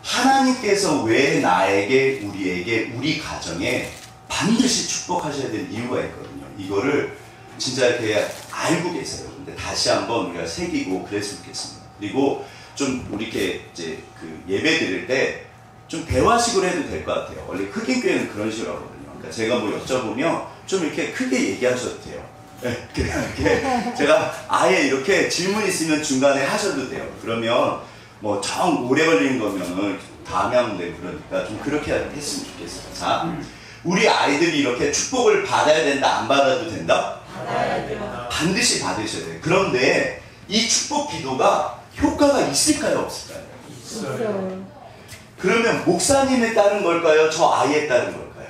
하나님께서 왜 나에게, 우리에게, 우리 가정에 반드시 축복하셔야 될 이유가 있거든요. 이거를 진짜 이렇게 알고 계세요. 근데 다시 한번 우리가 새기고 그랬으면 좋겠습니다. 그리고 좀 우리 이렇게 이제 그 예배 드릴 때 좀 대화식으로 해도 될 것 같아요. 원래 흑인 교회는 그런 식으로 하거든요. 그러니까 제가 뭐 여쭤보면 좀 이렇게 크게 얘기하셔도 돼요. 네, 이렇게 제가 아예 이렇게 질문 있으면 중간에 하셔도 돼요. 그러면 뭐 정 오래 걸리는 거면은 다음에 하면 되고 그러니까 좀 그렇게 했으면 좋겠어요. 자, 우리 아이들이 이렇게 축복을 받아야 된다, 안 받아도 된다? 받아야 돼요. 반드시 받으셔야 돼요. 그런데 이 축복 기도가 효과가 있을까요, 없을까요? 있어요. 그러면 목사님에 따른 걸까요? 저 아이에 따른 걸까요?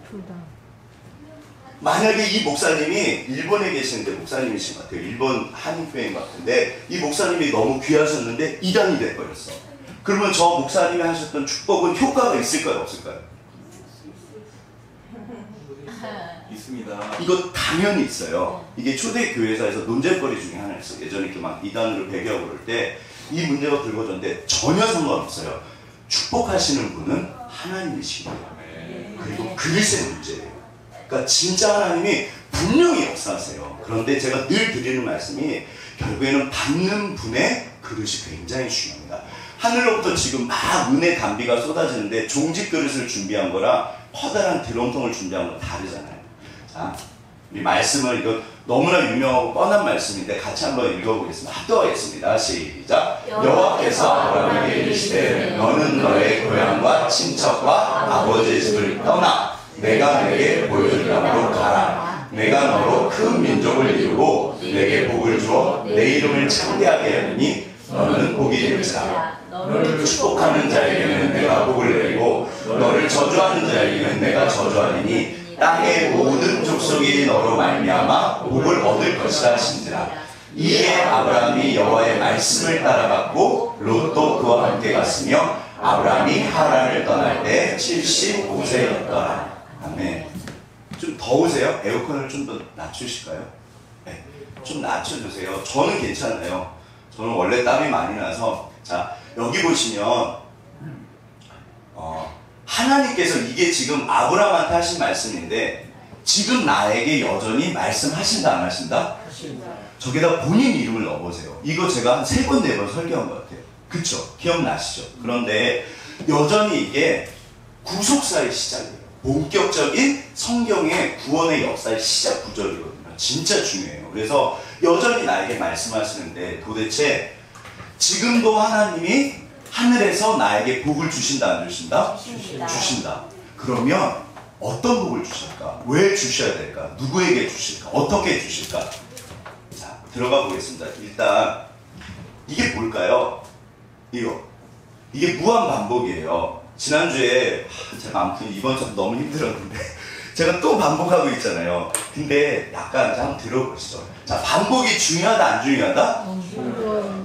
둘 다. 만약에 이 목사님이 일본에 계시는데 목사님이신 것 같아요. 일본 한인교회인 것 같은데 이 목사님이 너무 귀하셨는데 이단이 돼버렸어. 그러면 저 목사님이 하셨던 축복은 효과가 있을까요, 없을까요? 있습니다. 이거 당연히 있어요. 이게 초대교회사에서 논쟁거리 중에 하나였어요. 예전에 이렇게 막 이단으로 배교하고 그럴 때 이 문제가 불거졌는데 전혀 상관없어요. 축복하시는 분은 하나님이시고요. 그리고 그릇의 문제예요. 그러니까 진짜 하나님이 분명히 역사하세요. 그런데 제가 늘 드리는 말씀이 결국에는 받는 분의 그릇이 굉장히 중요합니다. 하늘로부터 지금 막 은혜 단비가 쏟아지는데 종직 그릇을 준비한 거랑 커다란 드럼통을 준비한 건 다르잖아요. 자, 이 말씀을 이거 너무나 유명하고 뻔한 말씀인데 같이 한번 읽어보겠습니다. 합독하겠습니다. 시작. 여호와께서 아브라함에게 이르시되 너는 너의 고향과 친척과 아버지의 집을 떠나 내가 내게 보여줄 땅으로 가라. 내가 너로 큰 민족을 이루고 내게 복을 주어 내 이름을 창대하게 하리니 너는 복이 될지라. 너를 축복하는 자에게는 내가 복을 내리고 너를 저주하는 자에게는 내가 저주하리니 땅의 모든 족속이 너로 말미암아 복을 얻을 것이라 하신지라. 이에 아브라함이 여호와의 말씀을 따라갔고 롯도 그와 함께 갔으며 아브라함이 하란을 떠날 때 75세였더라. 아멘. 좀 더우세요? 에어컨을 좀 더 낮추실까요? 네, 좀 낮춰주세요. 저는 괜찮아요. 저는 원래 땀이 많이 나서. 자, 여기 보시면 하나님께서 이게 지금 아브라함한테 하신 말씀인데 지금 나에게 여전히 말씀하신다, 안 하신다? 하신다. 저기다 본인 이름을 넣어보세요. 이거 제가 한 3번, 4번 설교한 것 같아요. 그쵸? 기억나시죠? 그런데 여전히 이게 구속사의 시작이에요. 본격적인 성경의 구원의 역사의 시작 구절이거든요. 진짜 중요해요. 그래서 여전히 나에게 말씀하시는데 도대체 지금도 하나님이 하늘에서 나에게 복을 주신다, 안 주신다? 주신다. 그러면 어떤 복을 주실까? 왜 주셔야 될까? 누구에게 주실까? 어떻게 주실까? 자, 들어가 보겠습니다. 일단 이게 뭘까요? 이게 무한 반복이에요. 지난주에 제가 아무튼 이번 주 너무 힘들었는데 제가 또 반복하고 있잖아요. 근데 약간 한번 들어보시죠. 자, 반복이 중요하다, 안 중요하다?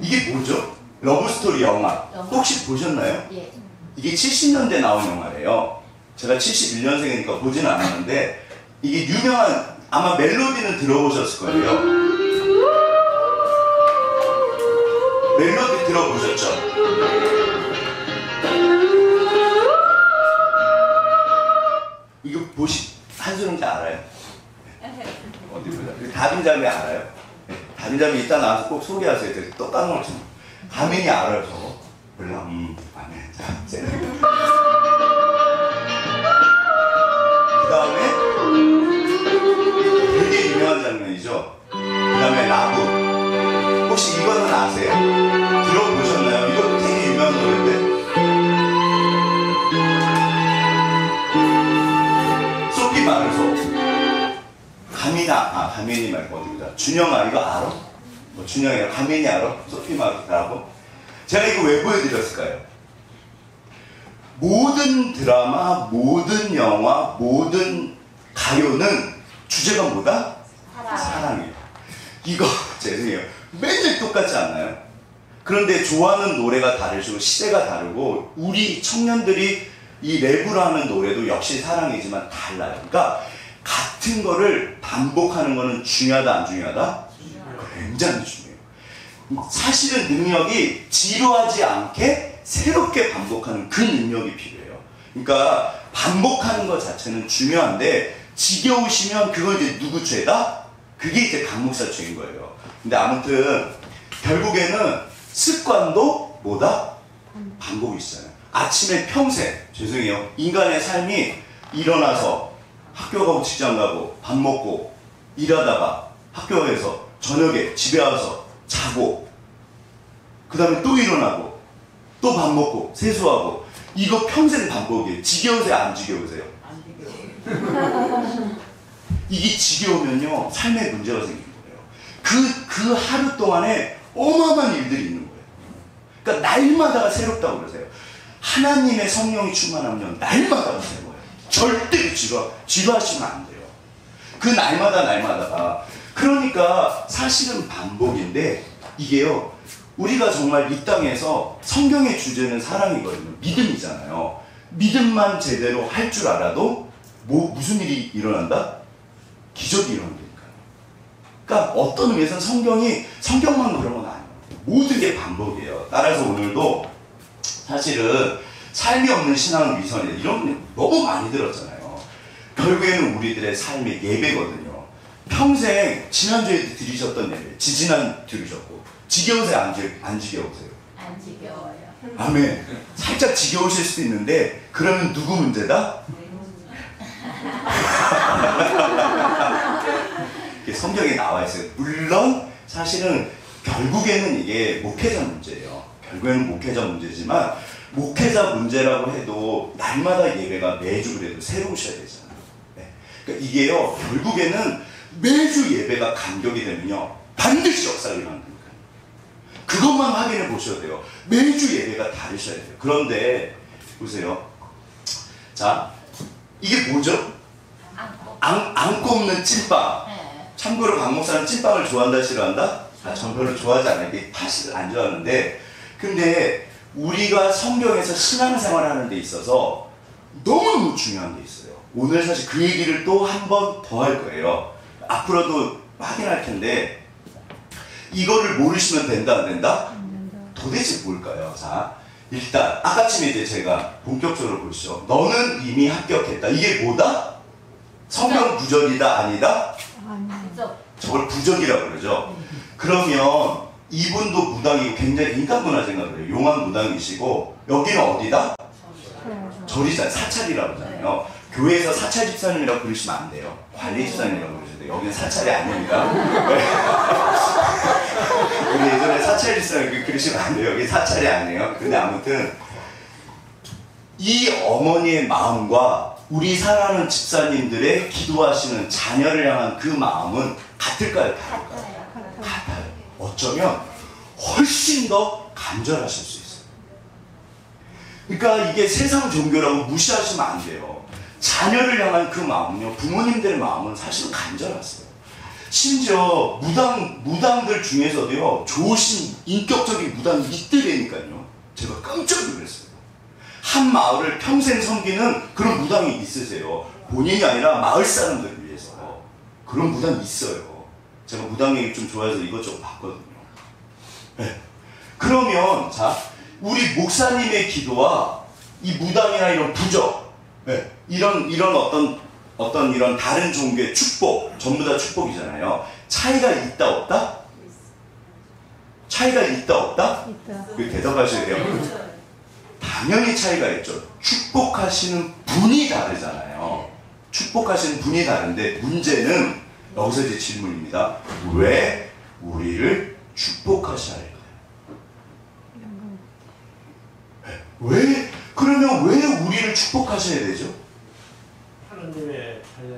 이게 뭐죠? 러브스토리 영화 혹시 보셨나요? 예. 이게 70년대 나온 영화예요. 제가 71년생이니까 보진 않았는데 이게 유명한, 아마 멜로디는 들어보셨을 거예요. 멜로디 들어보셨죠? 이거 한소름지 알아요? 어디 보자. 다빈잡이 알아요? 네, 다빈잡이 이따 나와서 꼭 소개하세요. 되게 또 까먹었죠. 가민이 알아요, 저거? 몰라. 아네. 자, 그 다음에 되게 유명한 장면이죠. 그 다음에 라브. 혹시 이거는 아세요? 들어보셨나요? 이거 되게 유명한 노래인데. 소피 마르소. 가민이 말고 어디보자. 준영아, 이거 알아? 뭐 준영이가 가민이 알아? 소피 마르소라고? 제가 이거 왜 보여드렸을까요? 모든 드라마, 모든 영화, 모든 가요는 주제가 뭐다? 사랑이에요. 이거 죄송해요. 매일 똑같지 않나요? 그런데 좋아하는 노래가 다르고 시대가 다르고 우리 청년들이 이 랩으로 하는 노래도 역시 사랑이지만 달라요. 그러니까 같은 거를 반복하는 거는 중요하다, 안 중요하다? 굉장히 중요해요. 사실은 능력이 지루하지 않게 새롭게 반복하는 그 능력이 필요해요. 그러니까 반복하는 것 자체는 중요한데 지겨우시면 그건 이제 누구 죄다? 그게 이제 강 목사 죄인 거예요. 근데 아무튼 결국에는 습관도 뭐다? 반복이 있어요. 아침에 평생, 죄송해요, 인간의 삶이 일어나서 학교 가고 직장 가고 밥 먹고 일하다가 학교에서 저녁에 집에 와서 자고 그 다음에 또 일어나고 또 밥 먹고 세수하고 이거 평생 반복이에요. 지겨우세요? 안 지겨우세요? 안 지겨워요. 이게 지겨우면요 삶에 문제가 생기는 거예요. 그 하루 동안에 어마어마한 일들이 있는 거예요. 그러니까 날마다가 새롭다고 그러세요. 하나님의 성령이 충만하면 날마다가 새로워요. 절대 지루하시면 안 돼요. 그 날마다가. 그러니까 사실은 반복인데 이게요 우리가 정말 이 땅에서 성경의 주제는 사랑이거든요. 믿음이잖아요. 믿음만 제대로 할 줄 알아도 무슨 일이 일어난다? 기적이 일어난다니까요. 그러니까 어떤 의미에서는 성경만 그런 건 아니에요. 모든 게 반복이에요. 따라서 오늘도 사실은 삶이 없는 신앙은 위선이다. 이런 분 너무 많이 들었잖아요. 결국에는 우리들의 삶의 예배거든요. 평생 지난주에 들으셨던 예배, 지지난 들으셨고 지겨우세요? 안 지겨우세요? 안 지겨워요. 아멘. 살짝 지겨우실 수도 있는데 그러면 누구 문제다? 이게 성경에 나와 있어요. 물론 사실은 결국에는 이게 목회자 문제예요. 결국에는 목회자 문제지만 목회자 문제라고 해도 날마다 예배가 매주 그래도 새로우셔야 되잖아요. 네. 그러니까 이게요 결국에는 매주 예배가 간격이 되면요 반드시 역사가 일어난다니까요. 그것만 확인해 보셔야 돼요. 매주 예배가 다르셔야 돼요. 그런데 보세요. 자, 이게 뭐죠? 안고 없는 찐빵. 네. 참고로 강 목사는 찐빵을 좋아한다 싫어한다? 전 별로 좋아하지 않아요. 이게 사실 안 좋아하는데 근데 우리가 성경에서 신앙생활 하는 데 있어서 너무너무 중요한 게 있어요. 오늘 사실 그 얘기를 또 한 번 더 할 거예요. 앞으로도 확인할 텐데 이거를 모르시면 된다 안 된다? 도대체 뭘까요? 자, 일단 아까쯤에 이제 제가 본격적으로 보시죠. 너는 이미 합격했다. 이게 뭐다? 성경 부적이다 아니다? 그죠? 저걸 부적이라고 그러죠. 그러면 이분도 무당이고 굉장히 인간문화 생각을 해요. 용한 무당이시고 여기는 어디다? 절이잖아요. 사찰이라고 하잖아요. 교회에서 사찰 집사님이라고 부르시면 안 돼요. 관리 집사님이라고 부르셔야 돼요. 여기는 사찰이 아닙니다. 우리 예전에 사찰 집사님 그러시면 안 돼요. 여기 사찰이 아니에요. 근데 아무튼 이 어머니의 마음과 우리 사랑하는 집사님들의 기도하시는 자녀를 향한 그 마음은 같을까요? 다를까요? 같아요. 어쩌면 훨씬 더 간절하실 수 있어요. 그러니까 이게 세상 종교라고 무시하시면 안 돼요. 자녀를 향한 그 마음은요, 부모님들의 마음은 사실은 간절하세요. 심지어 무당들 중에서도요, 좋으신 인격적인 무당이 있더라니까요. 제가 깜짝 놀랐어요. 한 마을을 평생 섬기는 그런 무당이 있으세요. 본인이 아니라 마을 사람들을 위해서. 그런 무당이 있어요. 제가 무당 얘기 좀 좋아해서 이것저것 봤거든요. 네. 그러면 자, 우리 목사님의 기도와 이 무당이나 이런 부적, 네. 이런 어떤 이런 다른 종교의 축복, 전부 다 축복이잖아요. 차이가 있다 없다? 차이가 있다 없다? 있다. 그 대답하셔야 돼요. 당연히 차이가 있죠. 축복하시는 분이 다르잖아요. 축복하시는 분이 다른데 문제는 여기서 이제 질문입니다. 왜 우리를 축복하셔야 할까요? 왜? 그러면 왜 우리를 축복하셔야 되죠? 하나님의 자녀.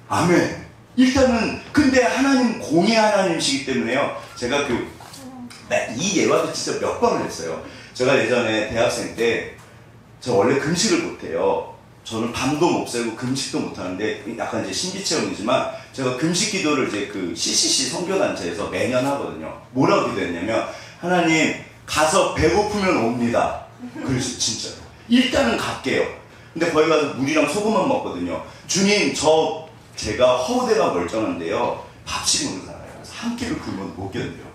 아멘. 일단은 근데 하나님 공의 하나님이시기 때문에요. 제가 이 예화도 진짜 몇 번을 했어요. 제가 예전에 대학생 때 저 원래 금식을 못해요. 저는 밤도 못 새고 금식도 못하는데 약간 이제 신기체험이지만 제가 금식 기도를 이제 그 CCC 선교단체에서 매년 하거든요. 뭐라고 기도했냐면 하나님 가서 배고프면 옵니다. 그래서 진짜로 일단은 갈게요. 근데 거기 가서 물이랑 소금만 먹거든요. 주님 제가 허우대가 멀쩡한데요. 밥심으로 살아요. 그래서 한 끼를 굶어도 못 견뎌요.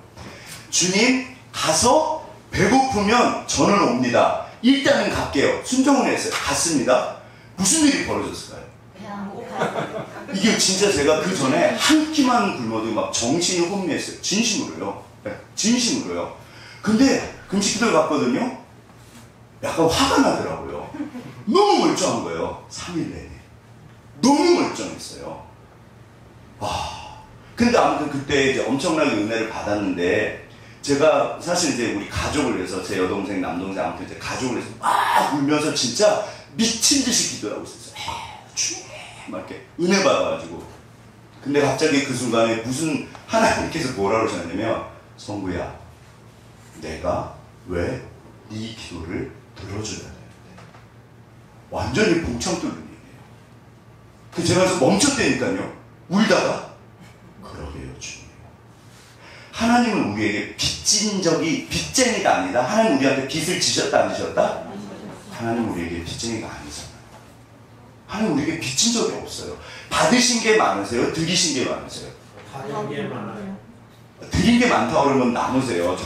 주님 가서 배고프면 저는 옵니다. 일단은 갈게요. 순종을 했어요. 갔습니다. 무슨 일이 벌어졌을까요? 배안 고파요. 이게 진짜 제가 그 전에 한 끼만 굶어도 막 정신이 혼미했어요. 진심으로요. 네, 진심으로요. 근데 금식 기도를 갔거든요. 약간 화가 나더라고요. 너무 멀쩡한 거예요. 3일 내내. 너무 멀쩡했어요. 근데 아무튼 그때 이제 엄청나게 은혜를 받았는데, 제가 사실 이제 우리 가족을 위해서, 제 여동생, 남동생, 아무튼 이제 가족을 위해서 막 울면서 진짜 미친 듯이 기도를 하고 있었어요. 주님! 막 이렇게 은혜 받아가지고. 근데 갑자기 그 순간에 무슨 하나님께서 뭐라 그러셨냐면, 성구야, 내가 왜 네 기도를 들어줘야 되는데. 완전히 봉창 뚫는 얘기예요. 그 제가 그래서 멈췄다니까요. 울다가, 그러게요, 주님. 하나님은 우리에게 빚쟁이가 아니다. 하나님 우리한테 빚을 지셨다, 안 지셨다? 하나님 우리에게 빚쟁이가 아니잖아요. 하나님 우리에게 빚진 적이 없어요. 받으신 게 많으세요? 드리신 게 많으세요? 받은 게 많아요. 드린 게 많다 그러면 남으세요.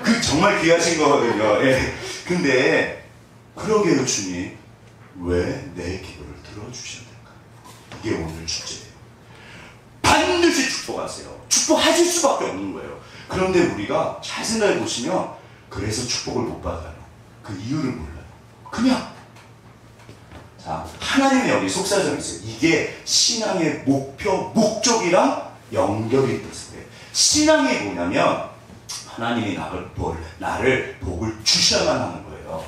그 정말 귀하신 거거든요. 예. 근데 그러게요, 주님. 왜 내 기도를 들어주셔야 될까요? 이게 오늘 주제예요. 반드시 축복하세요. 축복하실 수밖에 없는 거예요. 그런데 우리가 잘 생각해 보시면, 그래서 축복을 못 받아요. 그 이유를 몰라요. 그냥. 자, 하나님의 여기 속사정이 있어요. 이게 신앙의 목표, 목적이랑 연결이 있어요. 신앙이 뭐냐면, 하나님이 나를 복을 주셔야만 하는 거예요.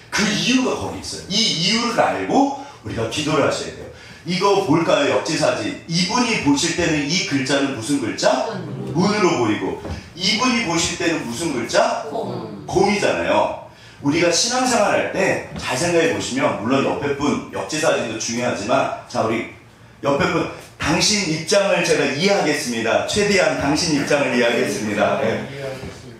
그 이유가 거기 있어요. 이 이유를 알고 우리가 기도를 하셔야 돼요. 이거 볼까요? 역지사지. 이분이 보실 때는 이 글자는 무슨 글자? 문으로 보이고, 이분이 보실 때는 무슨 글자? 곰이잖아요. 우리가 신앙생활 할 때 잘 생각해 보시면, 물론 옆에 분, 역지사지도 중요하지만, 자, 우리 옆에 분, 당신 입장을 제가 이해하겠습니다. 최대한 당신 입장을 이해하겠습니다. 네.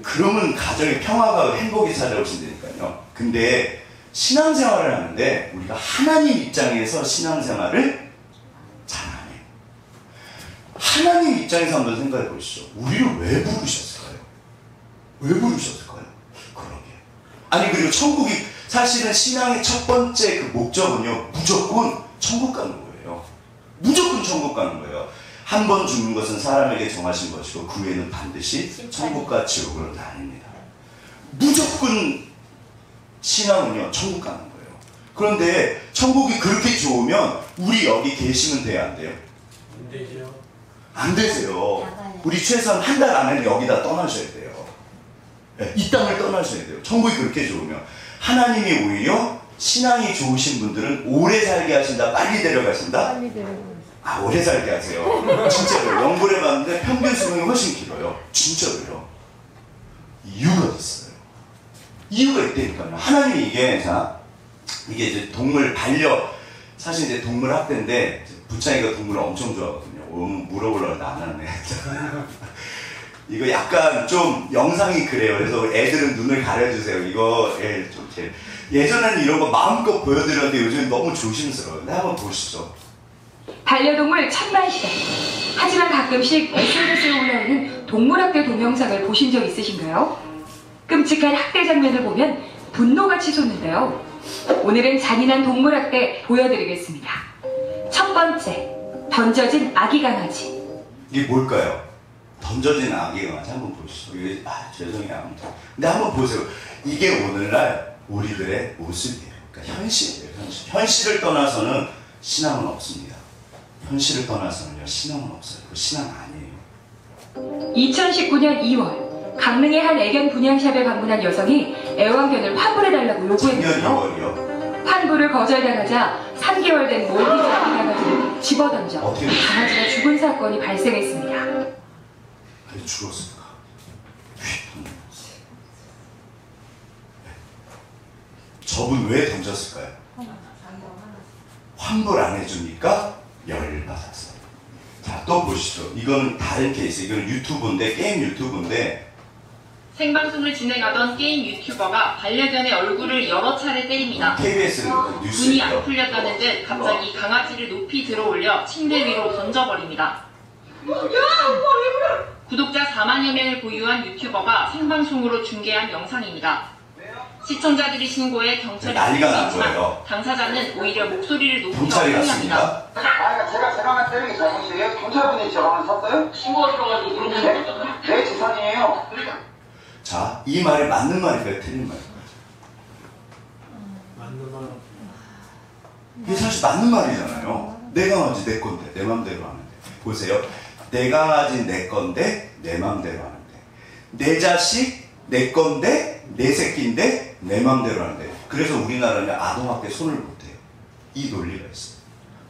그러면 가정의 평화가 행복이 찾아오신다니까요. 근데 신앙생활을 하는데 우리가 하나님 입장에서 신앙생활을 잘 안 해요. 하나님 입장에서 한번 생각해 보시죠. 우리를 왜 부르셨을까요? 왜 부르셨을까요? 그러게. 아니, 그리고 천국이, 사실은 신앙의 첫 번째 그 목적은요, 무조건 천국 가는 거예요. 무조건 천국 가는 거예요. 한 번 죽는 것은 사람에게 정하신 것이고, 그 후에는 반드시 천국과 지옥으로 나뉩니다. 무조건 신앙은요, 천국 가는 거예요. 그런데 천국이 그렇게 좋으면 우리 여기 계시면 돼요, 안 돼요? 안 되죠. 안 되세요. 우리 최소한 한 달 안에는 여기다 떠나셔야 돼요. 네, 이 땅을 떠나셔야 돼요. 천국이 그렇게 좋으면. 하나님이 오히려 신앙이 좋으신 분들은 오래 살게 하신다, 빨리 데려가신다? 빨리 데려가요. 오래 살게 하세요. 진짜로요. 연구를 해봤는데 평균 수명이 훨씬 길어요. 진짜로요. 이유가 있어요. 이유가 있다니까요. 하나님이 이게 이제 동물 사실 이제 동물 학대인데, 부창이가 동물을 엄청 좋아하거든요. 물어보려고 안 하네. 이거 약간 좀 영상이 그래요. 그래서 애들은 눈을 가려주세요. 이거 좀 예전에는 이런 거 마음껏 보여드렸는데 요즘 너무 조심스러워요. 한번 보시죠. 반려동물 천만시대. 하지만 가끔씩 SNS에 올라오는 동물학대 동영상을 보신 적 있으신가요? 끔찍한 학대 장면을 보면 분노가 치솟는데요. 오늘은 잔인한 동물학대 보여드리겠습니다. 첫 번째, 던져진 아기 강아지. 이게 뭘까요? 던져진 아기 강아지 한번 보시죠. 이게 죄송해요. 아무튼. 근데 한번 보세요. 이게 오늘날 우리들의 모습이에요. 그러니까 현실이에요. 현실을 떠나서는 신앙은 없습니다. 현실을 떠나서는요, 신앙은 없어요. 그 신앙 아니에요. 2019년 2월 강릉의 한 애견 분양샵에 방문한 여성이 애완견을 환불해달라고 작년 요구했는데요. 2월이요. 환불을 거절당하자 3개월 된 몰디즈 아기 강아지를 집어던져 어떻게 강아지가 죽은 사건이 발생했습니다. 왜 죽었을까? 저분 왜 던졌을까요? 환불 안 해주니까 열받았어요. 자, 또 보시죠. 이건 다른 케이스. 이건 유튜브인데, 게임 유튜브인데, 생방송을 진행하던 게임 유튜버가 반려견의 얼굴을 여러 차례 때립니다. KBS 분이 뉴스예요. 안 풀렸다는 듯 갑자기 강아지를 높이 들어올려 침대 위로 던져버립니다. 구독자 4만여 명을 보유한 유튜버가 생방송으로 중계한 영상입니다. 시청자들이 신고해 경찰에 난리가 난 붙이지만 거예요. 당사자는 오히려 목소리를 높여 경찰이 항의합니다. 갔습니다. 아니, 제가 때리는 게 잘못이에요? 경찰분이 저 가만 섰어요? 신고가 들어가지고 그런 거 있잖아요. 내 재산이에요. 자, 이 말이 맞는 말일까요? 틀린 말일까요? 맞는 말. 이게 사실 맞는 말이잖아요. 내 강아지 내 건데 내 맘대로 하는데. 보세요. 내 강아지 내 건데 내 맘대로 하는데. 내 자식 내 건데 내 새끼인데 내 맘대로 하는데. 그래서 우리나라는 아동학대 손을 못 해요. 이 논리가 있어요.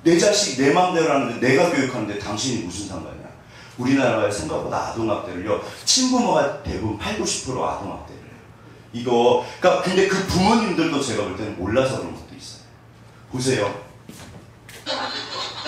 내 자식 내 맘대로 하는데 내가 교육하는데 당신이 무슨 상관이야. 우리나라가 생각보다 아동학대를요, 친부모가 대부분 80~90% 아동학대를 해요. 이거, 그러니까 근데 그 부모님들도 제가 볼 때는 몰라서 그런 것도 있어요. 보세요.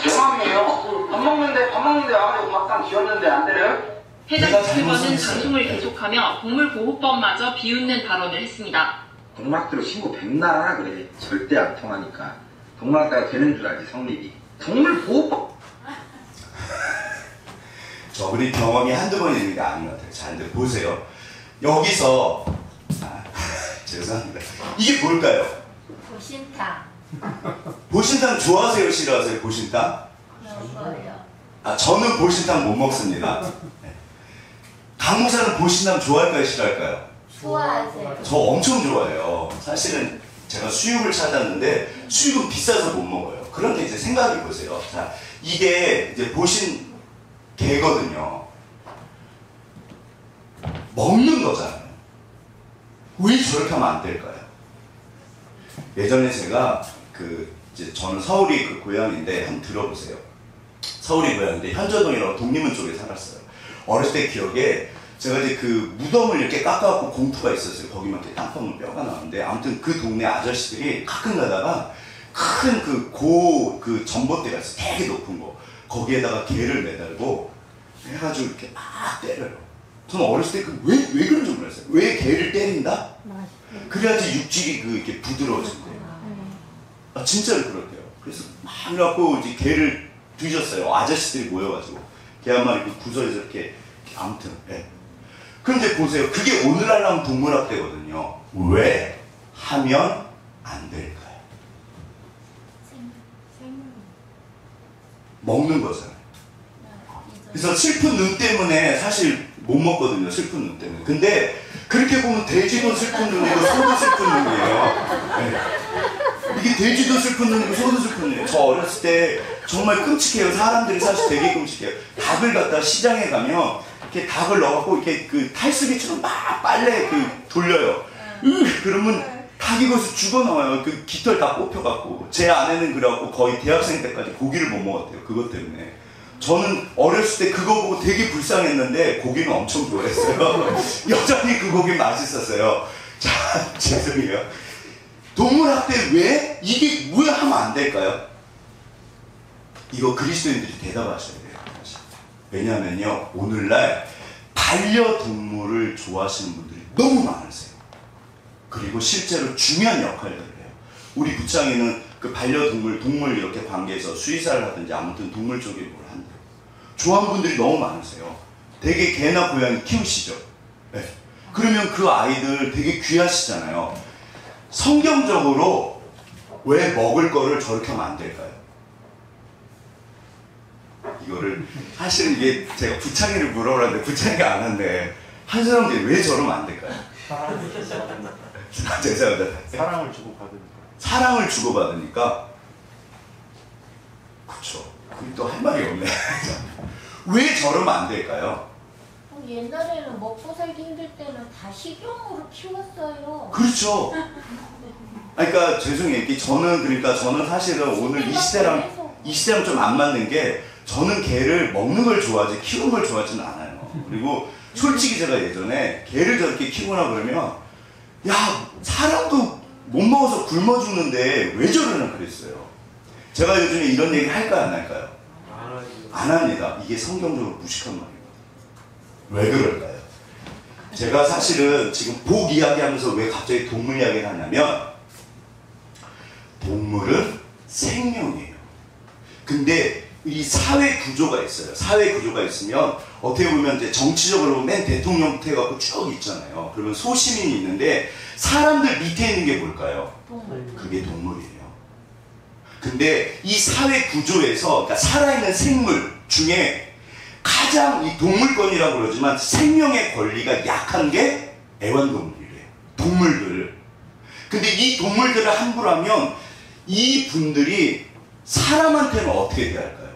내 맘이에요. 밥 먹는데 와가지고 밥상 지었는데 안 때려요? 해당 내가 유튜버는 잘못했어요. 방송을 계속하며 동물보호법마저 비웃는 발언을 했습니다. 동물학대로 신고 백날 하라 그래. 절대 안 통하니까. 동물학대가 되는 줄 알지, 성립이. 동물보호법. 저분이 경험이 한두 번 있는 게 아닌 것 같아요. 자, 근데 보세요. 여기서, 죄송합니다. 이게 뭘까요? 보신탕 보신탕 좋아하세요? 싫어하세요? 보신탕? 먹어요. 저는 보신탕 못 먹습니다. 네. 강 목사는 보신탕 좋아할까요? 싫어할까요? 좋아하세요. 저 엄청 좋아해요. 사실은 제가 수육을 찾았는데 수육은 비싸서 못 먹어요. 그런데 이제 생각해 보세요. 자, 이게 이제 보신 개거든요. 먹는 거잖아요. 왜 저렇게 하면 안 될까요? 예전에 제가 이제 저는 서울이 그 고향인데 한번 들어보세요. 서울이 고향인데 현저동이라고 독립문 쪽에 살았어요. 어렸을 때 기억에 제가 이제 그 무덤을 이렇게 깎아갖고 공투가 있었어요. 거기만 이렇게 땅콩 뼈가 나오는데 아무튼 그 동네 아저씨들이 가끔 가다가 큰 그 전봇대가 있어요. 되게 높은 거. 거기에다가 개를 매달고 해가지고 이렇게 막 때려요. 저는 어렸을 때 왜 그런지 몰랐어요. 왜 개를 때린다? 그래야지 육질이 이렇게 부드러워진대요. 진짜로 그렇대요. 그래서 막 해갖고 이제 개를 뒤졌어요. 아저씨들이 모여가지고 개 한 마리 구석에서 이렇게 아무튼. 네. 그럼 이제 보세요. 그게 오늘날 나온 동물학대거든요. 왜 하면 안 될까요? 먹는 거잖아요. 그래서 슬픈 눈 때문에 사실 못 먹거든요. 슬픈 눈 때문에. 근데 그렇게 보면 돼지도 슬픈 눈이고 소도 슬픈 눈이에요. 네. 이게 돼지도 슬픈 눈이고 소도 슬픈 눈이에요. 저 어렸을 때 정말 끔찍해요. 사람들이 사실 되게 끔찍해요. 닭을 갖다 시장에 가면 이렇게 닭을 넣어갖고 이렇게 그 탈수기처럼 막 빨래 돌려요. 그러면 닭이 거기서 죽어 나와요. 그 깃털 다 뽑혀갖고. 제 아내는 그래갖고 거의 대학생 때까지 고기를 못 먹었대요. 그것 때문에. 저는 어렸을 때 그거 보고 되게 불쌍했는데 고기는 엄청 좋아했어요. 여전히 그 고기 맛있었어요. 자, 죄송해요. 동물학대 이게 왜 하면 안 될까요? 이거 그리스도인들이 대답하셔야 돼요. 왜냐면요, 오늘날 반려동물을 좋아하시는 분들이 너무 많으세요. 그리고 실제로 중요한 역할들을 해요. 우리 부창에는 그 동물 이렇게 관계에서 수의사를 하든지 아무튼 동물 쪽에 뭘 한대요. 좋아하는 분들이 너무 많으세요. 되게 개나 고양이 키우시죠? 네. 그러면 그 아이들 되게 귀하시잖아요. 성경적으로 왜 먹을 거를 저렇게 하면 안 될까요? 이거를 사실은 이게 제가 부창이를 물어보라는데 부창이가 안 한데 한 사람들이 왜 저러면 안 될까요? 죄송합니다. 사랑을 주고받으니까. 사랑을 주고받으니까. 그쵸. 또 할 말이 없네. 왜 저러면 안 될까요? 옛날에는 먹고 살기 힘들 때는 다 식용으로 키웠어요. 그렇죠. 그러니까 죄송해요. 저는 사실은 오늘 이 시대랑 좀 안 맞는 게, 저는 개를 먹는 걸 좋아하지 키우는 걸 좋아하지는 않아요. 그리고 솔직히 제가 예전에 개를 저렇게 키우거나 그러면 야, 사람도 못 먹어서 굶어 죽는데 왜 저러나 그랬어요. 제가 요즘에 이런 얘기 할까요, 안 할까요? 안 합니다. 이게 성경적으로 무식한 말입니다. 왜 그럴까요? 제가 사실은 지금 복 이야기하면서 왜 갑자기 동물 이야기를 하냐면, 동물은 생명이에요. 근데 이 사회 구조가 있어요. 사회 구조가 있으면 어떻게 보면 이제 정치적으로 맨 대통령부터 해갖고 쭉 있잖아요. 그러면 소시민이 있는데 사람들 밑에 있는 게 뭘까요? 그게 동물이에요. 근데 이 사회 구조에서 그러니까 살아있는 생물 중에 가장 이 동물권이라고 그러지만 생명의 권리가 약한 게 애완동물이래요. 동물들. 근데 이 동물들을 함부로 하면 이 분들이 사람한테는 어떻게 대할까요?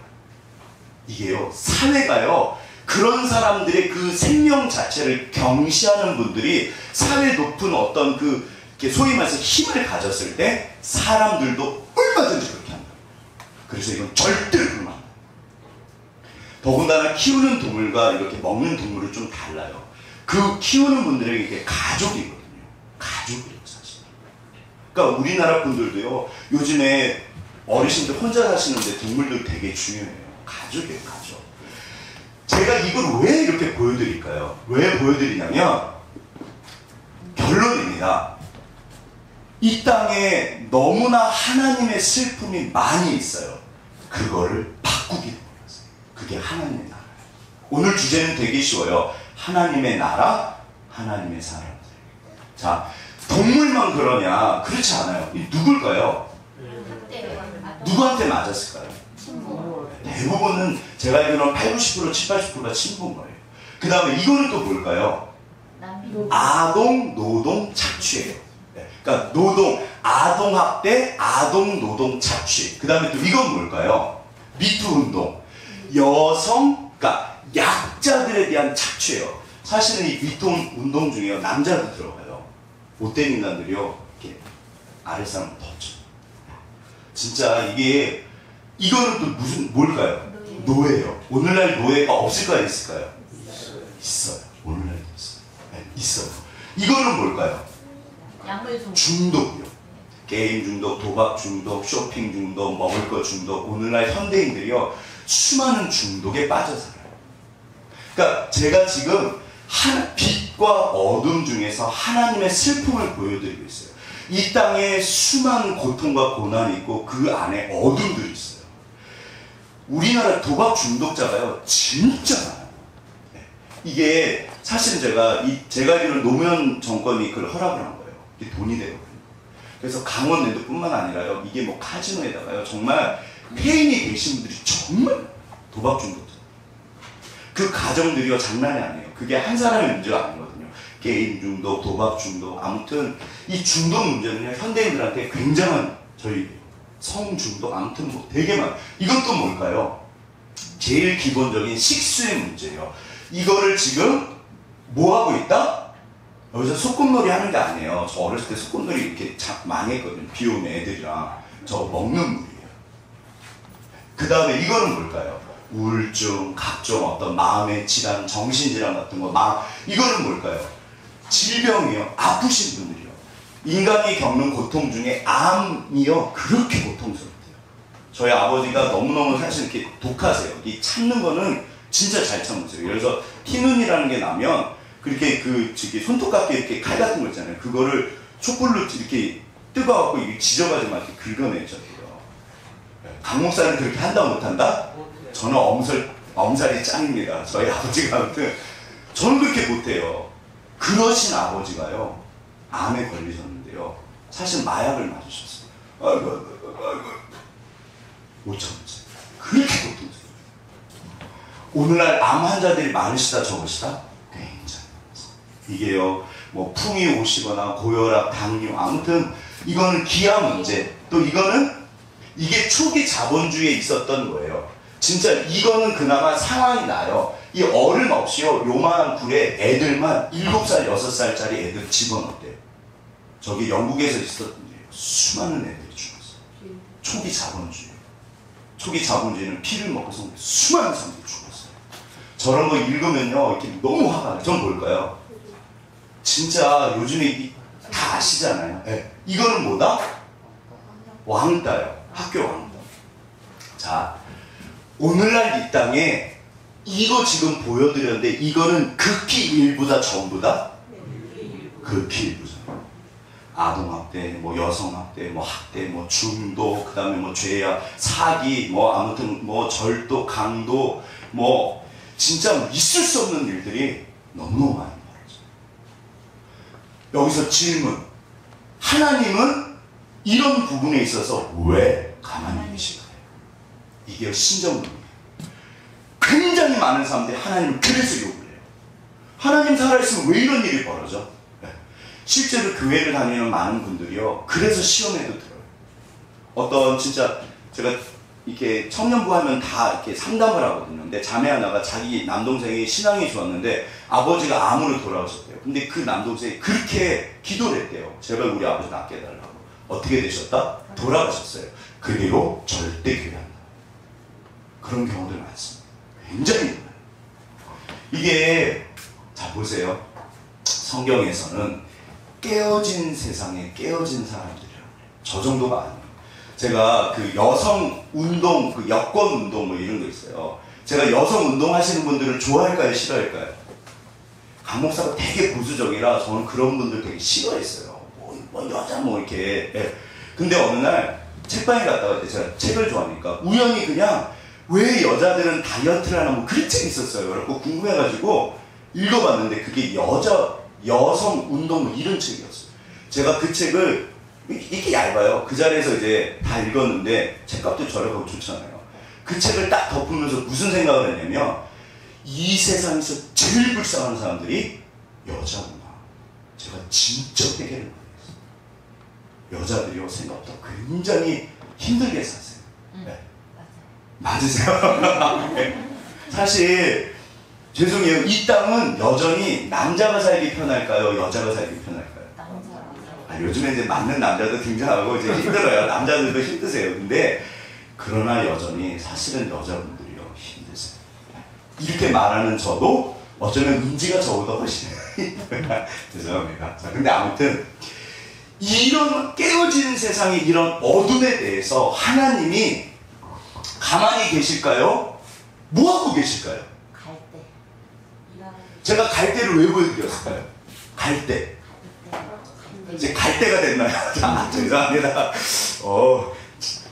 이게요, 사회가요, 그런 사람들의 그 생명 자체를 경시하는 분들이 사회 높은 어떤 그 소위 말해서 힘을 가졌을 때 사람들도 얼마든지 그렇게 한다. 그래서 이건 절대로 그러면 안 돼요. 더군다나 키우는 동물과 이렇게 먹는 동물은 좀 달라요. 그 키우는 분들에게 이게 가족이거든요. 가족이에요, 사실. 그러니까 우리나라 분들도요, 요즘에 어르신들 혼자 사시는데 동물들 되게 중요해요. 가족이에요, 가족. 제가 이걸 왜 이렇게 보여드릴까요? 왜 보여드리냐면, 결론입니다. 이 땅에 너무나 하나님의 슬픔이 많이 있어요. 그거를 바꾸기를 원하세요. 그게 하나님의 나라예요. 오늘 주제는 되게 쉬워요. 하나님의 나라, 하나님의 사람들. 자, 동물만 그러냐? 그렇지 않아요. 이 누굴까요? 누구한테 맞았을까요? 대부분은 제가 알기로는 80%, 70%가 친부인 거예요. 그 다음에 이거는 또 뭘까요? 아동, 노동, 착취예요. 그러니까 노동, 아동학대, 아동노동 착취. 그 다음에 또 이건 뭘까요? 미투운동. 여성, 그러니까 약자들에 대한 착취예요. 사실은 이 미투운동 중에요, 남자도 들어가요. 못된 인간들이요, 이렇게 아랫사람 덮쳐. 진짜 이게, 이거는 또 무슨, 뭘까요? 노예예요. 오늘날 노예가 없을까요? 있을까요? 있어요. 오늘날도 있어요. 네, 있어요. 이거는 뭘까요? 중독이요. 게임 중독, 도박 중독, 쇼핑 중독, 먹을 것 중독. 오늘날 현대인들이요, 수많은 중독에 빠져 살아요. 그러니까 제가 지금 빛과 어둠 중에서 하나님의 슬픔을 보여드리고 있어요. 이 땅에 수많은 고통과 고난이 있고 그 안에 어둠들이 있어요. 우리나라 도박 중독자가요, 진짜 많아요. 네. 이게 사실 제가 알기로는 노무현 정권이 그걸 허락을 한 거예요. 이게 돈이 되거든요. 그래서 강원랜드뿐만 아니라요, 이게 뭐 카지노에다가요, 정말 폐인이 계신 분들이 정말 도박 중독자. 그 가정들이요, 장난이 아니에요. 그게 한 사람의 문제가 아니거든요. 게임 중독, 도박 중독, 아무튼 이 중독 문제는요, 현대인들한테 굉장한, 저희 성 중독, 아무튼 뭐 되게 많아요. 이것도 뭘까요? 제일 기본적인 식수의 문제예요. 이거를 지금 뭐 하고 있다? 여기서 소꿉놀이 하는 게 아니에요. 저 어렸을 때 소꿉놀이 이렇게 많이 했거든요. 비 오면 애들이랑. 저 먹는 물이에요. 그 다음에 이거는 뭘까요? 우울증, 각종 어떤 마음의 질환, 정신질환 같은 거, 이거는 뭘까요? 질병이요. 아프신 분들이요. 인간이 겪는 고통 중에 암이요, 그렇게 고통스럽대요. 저희 아버지가 너무너무 사실 이렇게 독하세요. 이 참는 거는 진짜 잘 참으세요. 그래서 피눈이라는 게 나면 그렇게 손톱깎이 이렇게 칼 같은 거 있잖아요. 그거를 촛불로 이렇게 뜨거워갖고 이게 지져가지고 막 이렇게 긁어내잖아요. 강 목사는 그렇게 한다 못한다? 저는 엄살이 짱입니다. 저희 아버지가 아무튼 저는 그렇게 못해요. 그러신 아버지가요, 암에 걸리셨는데요, 사실 마약을 맞으셨어요. 아이고 5천원째. 그렇게 고통스러워요. 오늘날 암 환자들이 많으시다 적으시다? 굉장히 많습니다. 이게요, 뭐 풍이 오시거나 고혈압, 당뇨, 아무튼 이거는 기아 문제. 또 이게 초기 자본주의에 있었던 거예요. 진짜 이거는 그나마 상황이 나요. 이 어른 없이요, 요만한 굴에 애들만 7살, 6살짜리 애들 집어넣대요. 저기 영국에서 있었던 일이에요. 수많은 애들이 죽었어요. 초기 자본주의. 초기 자본주의는 피를 먹고서 수많은 사람들이 죽었어요. 저런 거 읽으면요, 이렇게 너무 화가 나요. 전 뭘까요? 진짜 요즘에 다 아시잖아요. 네. 이거는 뭐다? 왕따요. 학교 왕따. 자, 오늘날 이 땅에 이거 지금 보여드렸는데 이거는 극히 일부다, 전부다? 극히 일부잖아요. 아동학대, 뭐 여성학대, 뭐 학대, 뭐 중도, 그 다음에 뭐 죄악, 사기, 뭐 아무튼 뭐 절도, 강도, 뭐 진짜 있을 수 없는 일들이 너무너무 많이 벌어져요. 여기서 질문. 하나님은 이런 부분에 있어서 왜 가만히 계실까요? 이게 신정론이에요. 굉장히 많은 사람들이 하나님을 그래서 욕을 해요. 하나님 살아있으면 왜 이런 일이 벌어져? 네. 실제로 교회를 다니는 많은 분들이요, 그래서 시험에도 들어요. 어떤 진짜 제가 이렇게 청년부 하면 다 이렇게 상담을 하거든요. 근데 자매 하나가 자기 남동생이 신앙이 좋았는데 아버지가 암으로 돌아오셨대요. 근데 그 남동생이 그렇게 기도를 했대요. 제발 우리 아버지 낫게 해달라고. 어떻게 되셨다? 돌아가셨어요. 그 뒤로 절대 교회 안 나와요. 그런 경우들 많습니다. 굉장히 많아요. 이게 자 보세요. 성경에서는 깨어진 세상에 깨어진 사람들이라고 해요. 저 정도가 아니에요. 제가 그 여성 운동, 그 여권 운동 뭐 이런 거 있어요. 제가 여성 운동 하시는 분들을 좋아할까요? 싫어할까요? 강 목사가 되게 보수적이라 저는 그런 분들 되게 싫어했어요. 뭐 여자 뭐 이렇게. 예. 근데 어느 날 책방에 갔다가 제가 책을 좋아하니까 우연히 그냥 왜 여자들은 다이어트를 하나 뭐 그런 책이 있었어요. 그래서 궁금해가지고 읽어봤는데 그게 여성 운동 뭐 이런 책이었어요. 제가 그 책을 이렇게 얇아요. 그 자리에서 이제 다 읽었는데 책값도 저렴하고 좋잖아요. 그 책을 딱 덮으면서 무슨 생각을 했냐면 이 세상에서 제일 불쌍한 사람들이 여자구나. 제가 진짜 회개를 많이 했어요. 여자들이요 생각보다 굉장히 힘들게 사세요. 네. 맞으세요? 네. 사실 죄송해요. 이 땅은 여전히 남자가 살기 편할까요? 여자가 살기 편할까요? 요즘에 이제 맞는 남자도 등장하고 이제 힘들어요. 남자들도 힘드세요. 근데 그러나 여전히 사실은 여자분들이요 힘드세요. 이렇게 말하는 저도 어쩌면 은지가 저보다 훨씬 죄송합니다. 자, 근데 아무튼 이런 깨어진 세상의 이런 어둠에 대해서 하나님이 가만히 계실까요? 뭐하고 계실까요? 갈 때. 제가 갈대를 왜 보여드렸을까요? 갈대. 이제 갈 때가 됐나요? 자, 죄송합니다.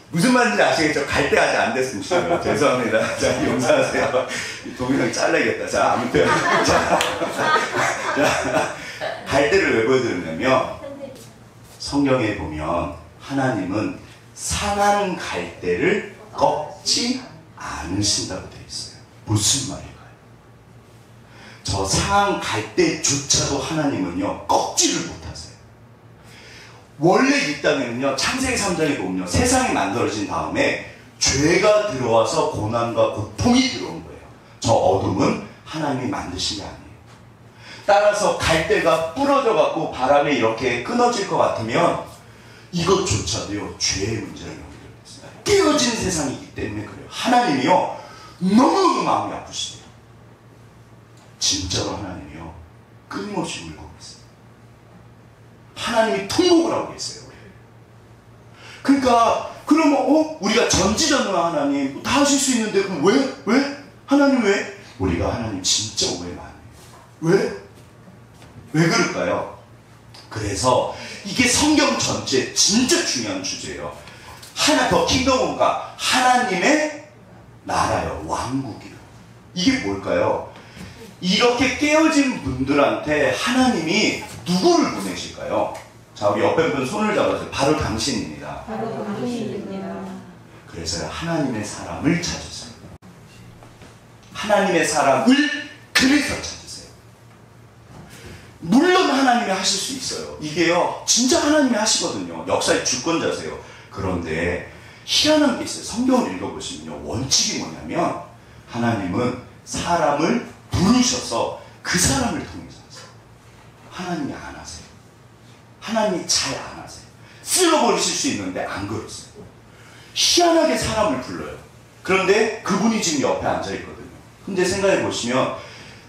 무슨 말인지 아시겠죠? 갈 때 아직 안 됐습니다. 죄송합니다. 자, 용서하세요. 동영상 잘라야겠다. 자, 아무튼. 자, 갈 때를 왜 보여드렸냐면, 성경에 보면 하나님은 상한 갈대를 꺾지 않으신다고 되어 있어요. 무슨 말일까요? 저 상한 갈대조차도 하나님은요, 꺾지를 못하세요. 원래 이 땅에는요, 창세기 3장에 보면요, 세상이 만들어진 다음에 죄가 들어와서 고난과 고통이 들어온 거예요. 저 어둠은 하나님이 만드신 게 아니에요. 따라서 갈대가 부러져갖고 바람에 이렇게 끊어질 것 같으면 이것조차도요, 죄의 문제를 연결했습니다. 깨어진 세상이기 때문에 그래요. 하나님이요, 너무너무 마음이 아프시대요. 진짜로 하나님이요, 끊임없이 울고 계세요. 하나님이 통곡을 하고 계세요. 그러니까 그러면 우리가 전지전능한 하나님 다 하실 수 있는데 그럼 왜? 하나님 왜? 우리가 하나님 진짜 오해 많이 해요. 왜 그럴까요? 그래서 이게 성경 전체 진짜 중요한 주제예요. 더 킹덤 오브 갓, 하나님의 나라요, 왕국이요. 이게 뭘까요? 이렇게 깨어진 분들한테 하나님이 누구를 보내실까요? 자, 우리 옆에 분 손을 잡아주세요. 바로 당신입니다. 바로 당신입니다. 그래서 하나님의 사람을 찾으세요. 하나님의 사람을 그래서 찾으세요. 물론 하나님이 하실 수 있어요. 이게요, 진짜 하나님이 하시거든요. 역사의 주권자세요. 그런데 희한한 게 있어요. 성경을 읽어보시면요, 원칙이 뭐냐면 하나님은 사람을 부르셔서 그 사람을 통해서 하세요. 하나님이 안 하세요. 하나님이 잘 안 하세요. 쓸어버리실 수 있는데 안 그러세요. 희한하게 사람을 불러요. 그런데 그분이 지금 옆에 앉아있거든요. 근데 생각해 보시면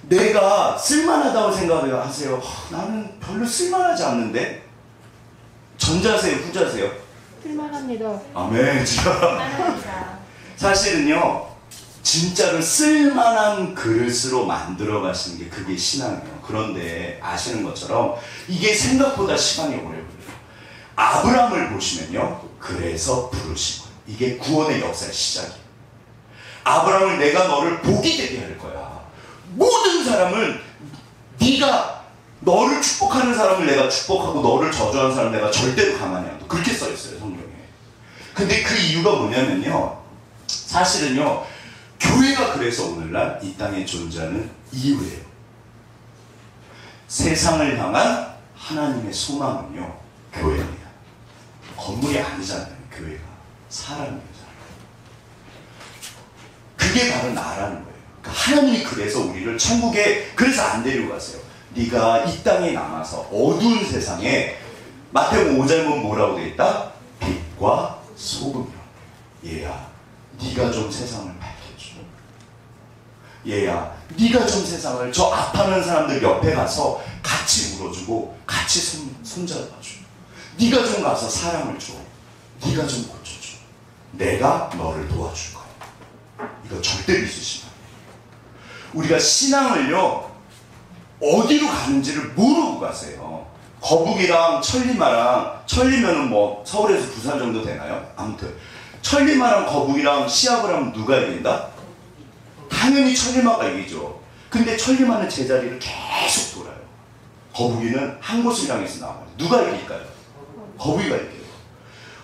내가 쓸만하다고 생각을 하세요. 나는 별로 쓸만하지 않는데? 전자세요? 후자세요? 쓸만합니다. 아멘. 사실은요, 진짜로 쓸만한 그릇으로 만들어 가시는 게 그게 신앙이에요. 그런데 아시는 것처럼 이게 생각보다 시간이 오래 걸려요. 아브라함을 보시면요, 그래서 부르신 거예요. 이게 구원의 역사의 시작이에요. 아브라함을 내가 너를 복이 되게 할 거야. 모든 사람을 네가 너를 축복하는 사람을 내가 축복하고 너를 저주하는 사람을 내가 절대로 가만히 안 둬. 그렇게 써 있어요, 성경에. 근데 그 이유가 뭐냐면요. 사실은요. 교회가 그래서 오늘날 이 땅에 존재하는 이유예요. 세상을 향한 하나님의 소망은요. 교회입니다. 건물이 아니잖아요. 교회가. 사람입니다. 그게 바로 나라는 거예요. 그러니까 하나님이 그래서 우리를 천국에 그래서 안 데리고 가세요. 네가 이 땅에 남아서 어두운 세상에 마태복음 5장은 뭐라고 되어 있다? 빛과 소금이요. 얘야, 네가 좀 세상을 밝혀줘. 얘야, 네가 좀 세상을 저 아파하는 사람들 옆에 가서 같이 울어주고 같이 손잡아줘. 네가 좀 가서 사랑을 줘. 네가 좀 고쳐줘. 내가 너를 도와줄 거야. 이거 절대 믿으시면 안 돼요. 우리가 신앙을요 어디로 가는지를 모르고 가세요. 거북이랑 천리마랑, 천리면은 뭐 서울에서 부산 정도 되나요? 아무튼 천리마랑 거북이랑 시합을 하면 누가 이긴다? 당연히 천리마가 이기죠. 근데 천리마는 제자리를 계속 돌아요. 거북이는 한 곳을 향해서 나와요. 누가 이길까요? 거북이가 이겨요.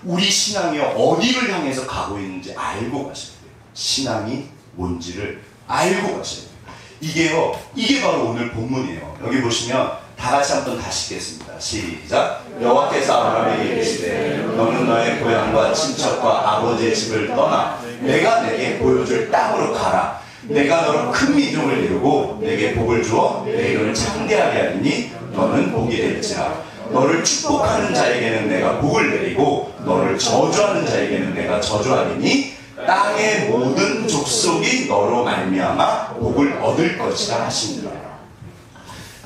우리 신앙이 어디를 향해서 가고 있는지 알고 가셔야 돼요. 신앙이 뭔지를 알고 가셔야 돼요. 이게요, 이게 바로 오늘 본문이에요. 여기 보시면 다 같이 한번 다시 읽겠습니다. 시작. 여호와께서 아브라함에게 이르시되 너는 너의 고향과 친척과 아버지의 집을 떠나 내가 내게 보여줄 땅으로 가라. 내가 너로 큰 민족을 이루고 내게 복을 주어 내 이름을 창대하게 하리니 너는 복이 될지라. 너를 축복하는 자에게는 내가 복을 내리고 너를 저주하는 자에게는 내가 저주하리니 땅의 모든 족속이 너로 말미암아 복을 얻을 것이라 하시니라.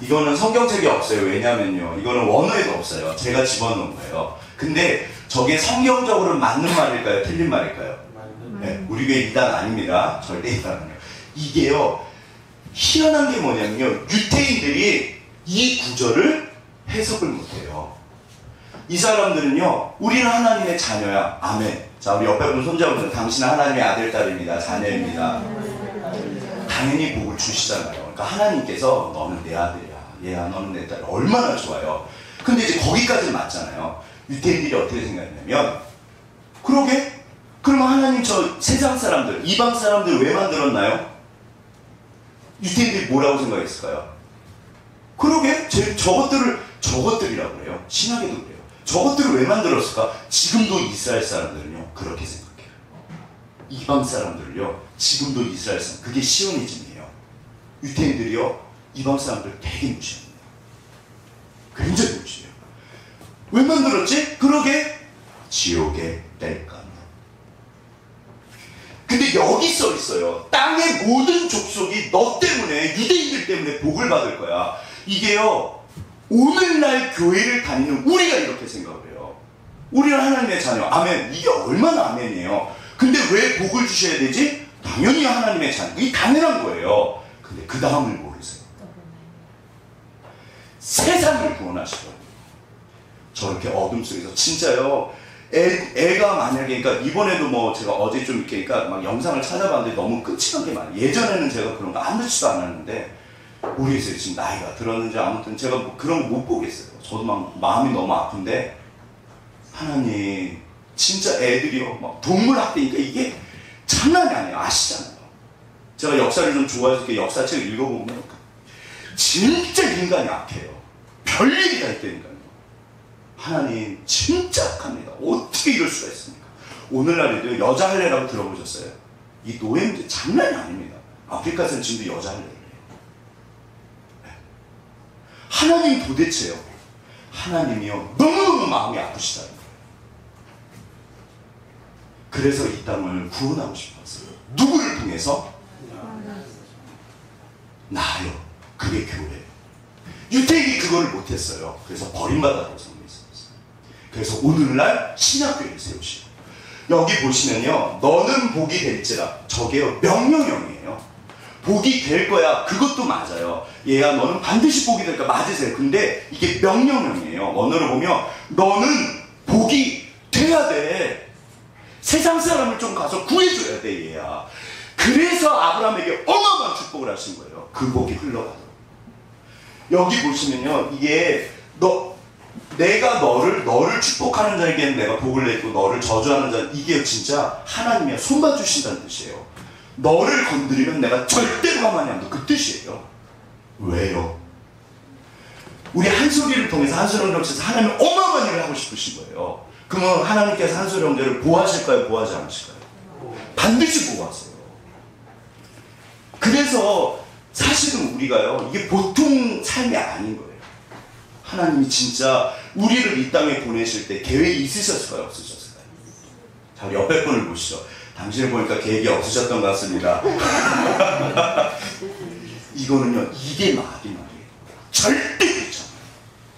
이거는 성경책에 없어요. 왜냐면요, 이거는 원어에도 없어요. 제가 집어넣은 거예요. 근데 저게 성경적으로 맞는 말일까요? 틀린 말일까요? 네, 우리 교회 이단 아닙니다. 절대 이단 아니에요. 이게요, 희한한 게 뭐냐면요, 유태인들이 이 구절을 해석을 못해요. 이 사람들은요, 우리는 하나님의 자녀야. 아멘. 자, 우리 옆에 분 손잡으면 당신은 하나님의 아들, 딸입니다. 자녀입니다. 당연히 복을 주시잖아요. 그러니까 하나님께서 너는 내 아들이야. 얘야, 너는 내 딸. 얼마나 좋아요. 근데 이제 거기까지 맞잖아요. 유태인들이 어떻게 생각했냐면, 그러게? 그러면 하나님 저 세상 사람들, 이방 사람들 왜 만들었나요? 유태인들이 뭐라고 생각했을까요? 그러게? 저것들이라고 그래요. 신학에도 그래요. 저것들을 왜 만들었을까? 지금도 이스라엘 사람들은요, 그렇게 생각해요. 이방 사람들을요, 지금도 이스라엘 사람, 그게 시오니즘이에요. 유태인들이요, 이방 사람들 되게 무시합니다. 굉장히 무시해요. 왜 만들었지? 그러게? 지옥의 뗄감. 근데 여기 써 있어요. 땅의 모든 족속이 너 때문에, 유대인들 때문에 복을 받을 거야. 이게요, 오늘날 교회를 다니는 우리가 이렇게 생각을 해요. 우리는 하나님의 자녀. 아멘. 이게 얼마나 아멘이에요. 근데 왜 복을 주셔야 되지? 당연히 하나님의 자녀. 이게 당연한 거예요. 근데 그 다음을 모르세요. 세상을 구원하시더라고요. 저렇게 어둠 속에서 진짜요. 애가 만약에, 그러니까 이번에도 뭐 제가 어제 좀 이렇게, 그러니까 막 영상을 찾아봤는데 너무 끔찍한 게 많아요. 예전에는 제가 그런 거 아무렇지도 않았는데, 모르겠어요. 지금 나이가 들었는지 아무튼 제가 뭐 그런 거 못 보겠어요. 저도 막 마음이 너무 아픈데, 하나님, 진짜 애들이요, 막 동물학대니까 이게 장난이 아니에요. 아시잖아요. 제가 역사를 좀 좋아해서 이렇게 역사책을 읽어보면, 진짜 인간이 악해요. 별일이 다 있다니까요. 하나님 진짜 악합니다. 어떻게 이럴 수가 있습니까? 오늘날에도 여자 할례라고 들어보셨어요? 이 노예문제 장난이 아닙니다. 아프리카에서는 지금도 여자 할례를 해요. 네. 하나님 도대체요, 하나님이요, 너무너무 마음이 아프시다는 거예요. 그래서 이 땅을 구원하고 싶었어요. 누구를 통해서? 나요. 그게 교회예요. 유태인이 그거를 못했어요. 그래서 버림받았다고 생각했어요. 그래서 오늘날 신약교회를 세우시고, 여기 보시면요, 너는 복이 될지라, 저게요 명령형이에요. 복이 될 거야. 그것도 맞아요. 얘야, 너는 반드시 복이 될 거야. 맞으세요. 근데 이게 명령형이에요. 언어로 보면 너는 복이 돼야 돼. 세상 사람을 좀 가서 구해줘야 돼. 얘야, 그래서 아브라함에게 어마어마한 축복을 하신 거예요. 그 복이 흘러가도록. 여기 보시면요, 이게 내가 너를 축복하는 자에게는 내가 복을 내고 너를 저주하는 자, 이게 진짜 하나님이 손봐 주신다는 뜻이에요. 너를 건드리면 내가 절대로 가만히 안 둬. 그 뜻이에요. 왜요? 우리 한소리를 통해서 한소리 형제에서 하나님은 어마어마한 일을 하고 싶으신 거예요. 그러면 하나님께서 한소리 형제를 보호하실까요? 보호하지 않으실까요? 반드시 보호하세요. 그래서 사실은 우리가요, 이게 보통 삶이 아닌 거예요. 하나님이 진짜 우리를 이 땅에 보내실 때 계획이 있으셨을까요? 없으셨을까요? 자, 옆에 분을 보시죠. 당신을 보니까 계획이 없으셨던 것 같습니다. 이거는요, 이게 말이에요. 절대 그렇지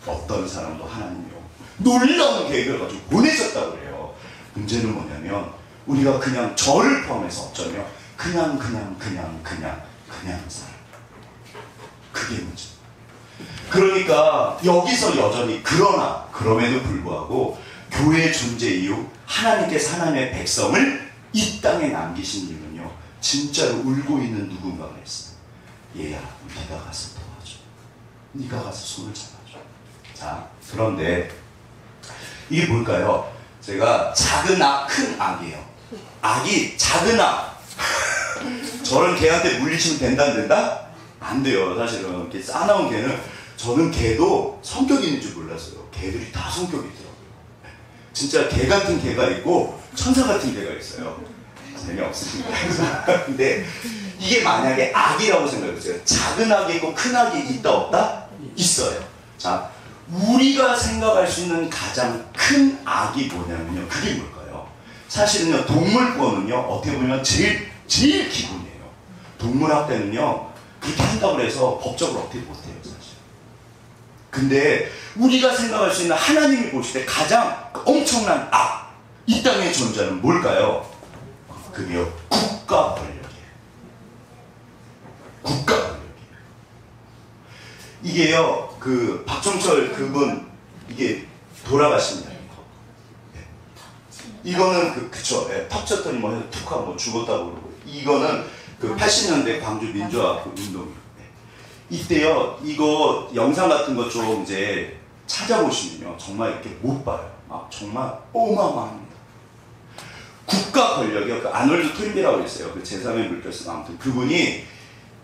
않아요. 어떤 사람도 하나님이요, 놀라운 계획을 가지고 보내셨다고 그래요. 문제는 뭐냐면 우리가 그냥 저를 포함해서 어쩌면 그냥 살아요. 그게 문제. 그러니까 여기서 여전히 그럼에도 불구하고 교회의 존재 이유, 하나님께서 하나님의 백성을 이 땅에 남기신 이유는요, 진짜로 울고 있는 누군가가 있어요. 얘야, 네가 가서 도와줘. 네가 가서 손을 잡아줘. 자, 그런데 이게 뭘까요? 제가 작은 악, 큰 악이에요. 악이 작은 악. 저런 개한테 물리치면 된다 안 된다? 안 돼요. 사실은 이렇게 싸나운 개는, 저는 개도 성격이 있는 줄 몰랐어요. 개들이 다 성격이 있더라고요. 진짜 개 같은 개가 있고 천사 같은 개가 있어요. 재미없으십니까? 근데 이게 만약에 악이라고 생각해보세요. 작은 악이 있고 큰 악이 있다 없다? 있어요. 자, 우리가 생각할 수 있는 가장 큰 악이 뭐냐면요, 그게 뭘까요? 사실은요, 동물권은요, 어떻게 보면 제일 기본이에요. 동물학대는요, 그렇게 한다고 해서 법적으로 어떻게 못해요, 사실. 근데 우리가 생각할 수 있는, 하나님이 보실 때 가장 엄청난 악, 이 땅에 존재하는 뭘까요? 그게요, 국가 권력이에요. 국가 권력이에요. 이게요, 그 박종철 그분, 이게 돌아가십니다. 이거는 그쵸, 예, 턱 쳤더니 뭐 해서 툭 하고 죽었다고 그러고, 이거는 그 80년대 광주 민주화 운동이에요. 이때요, 이거 영상 같은 거 좀 이제 찾아보시면요, 정말 이렇게 못 봐요. 막 정말 어마어마합니다. 국가 권력이요, 그 아놀드 토인비라고 있어요. 그 제3의 물결서, 아무튼 그분이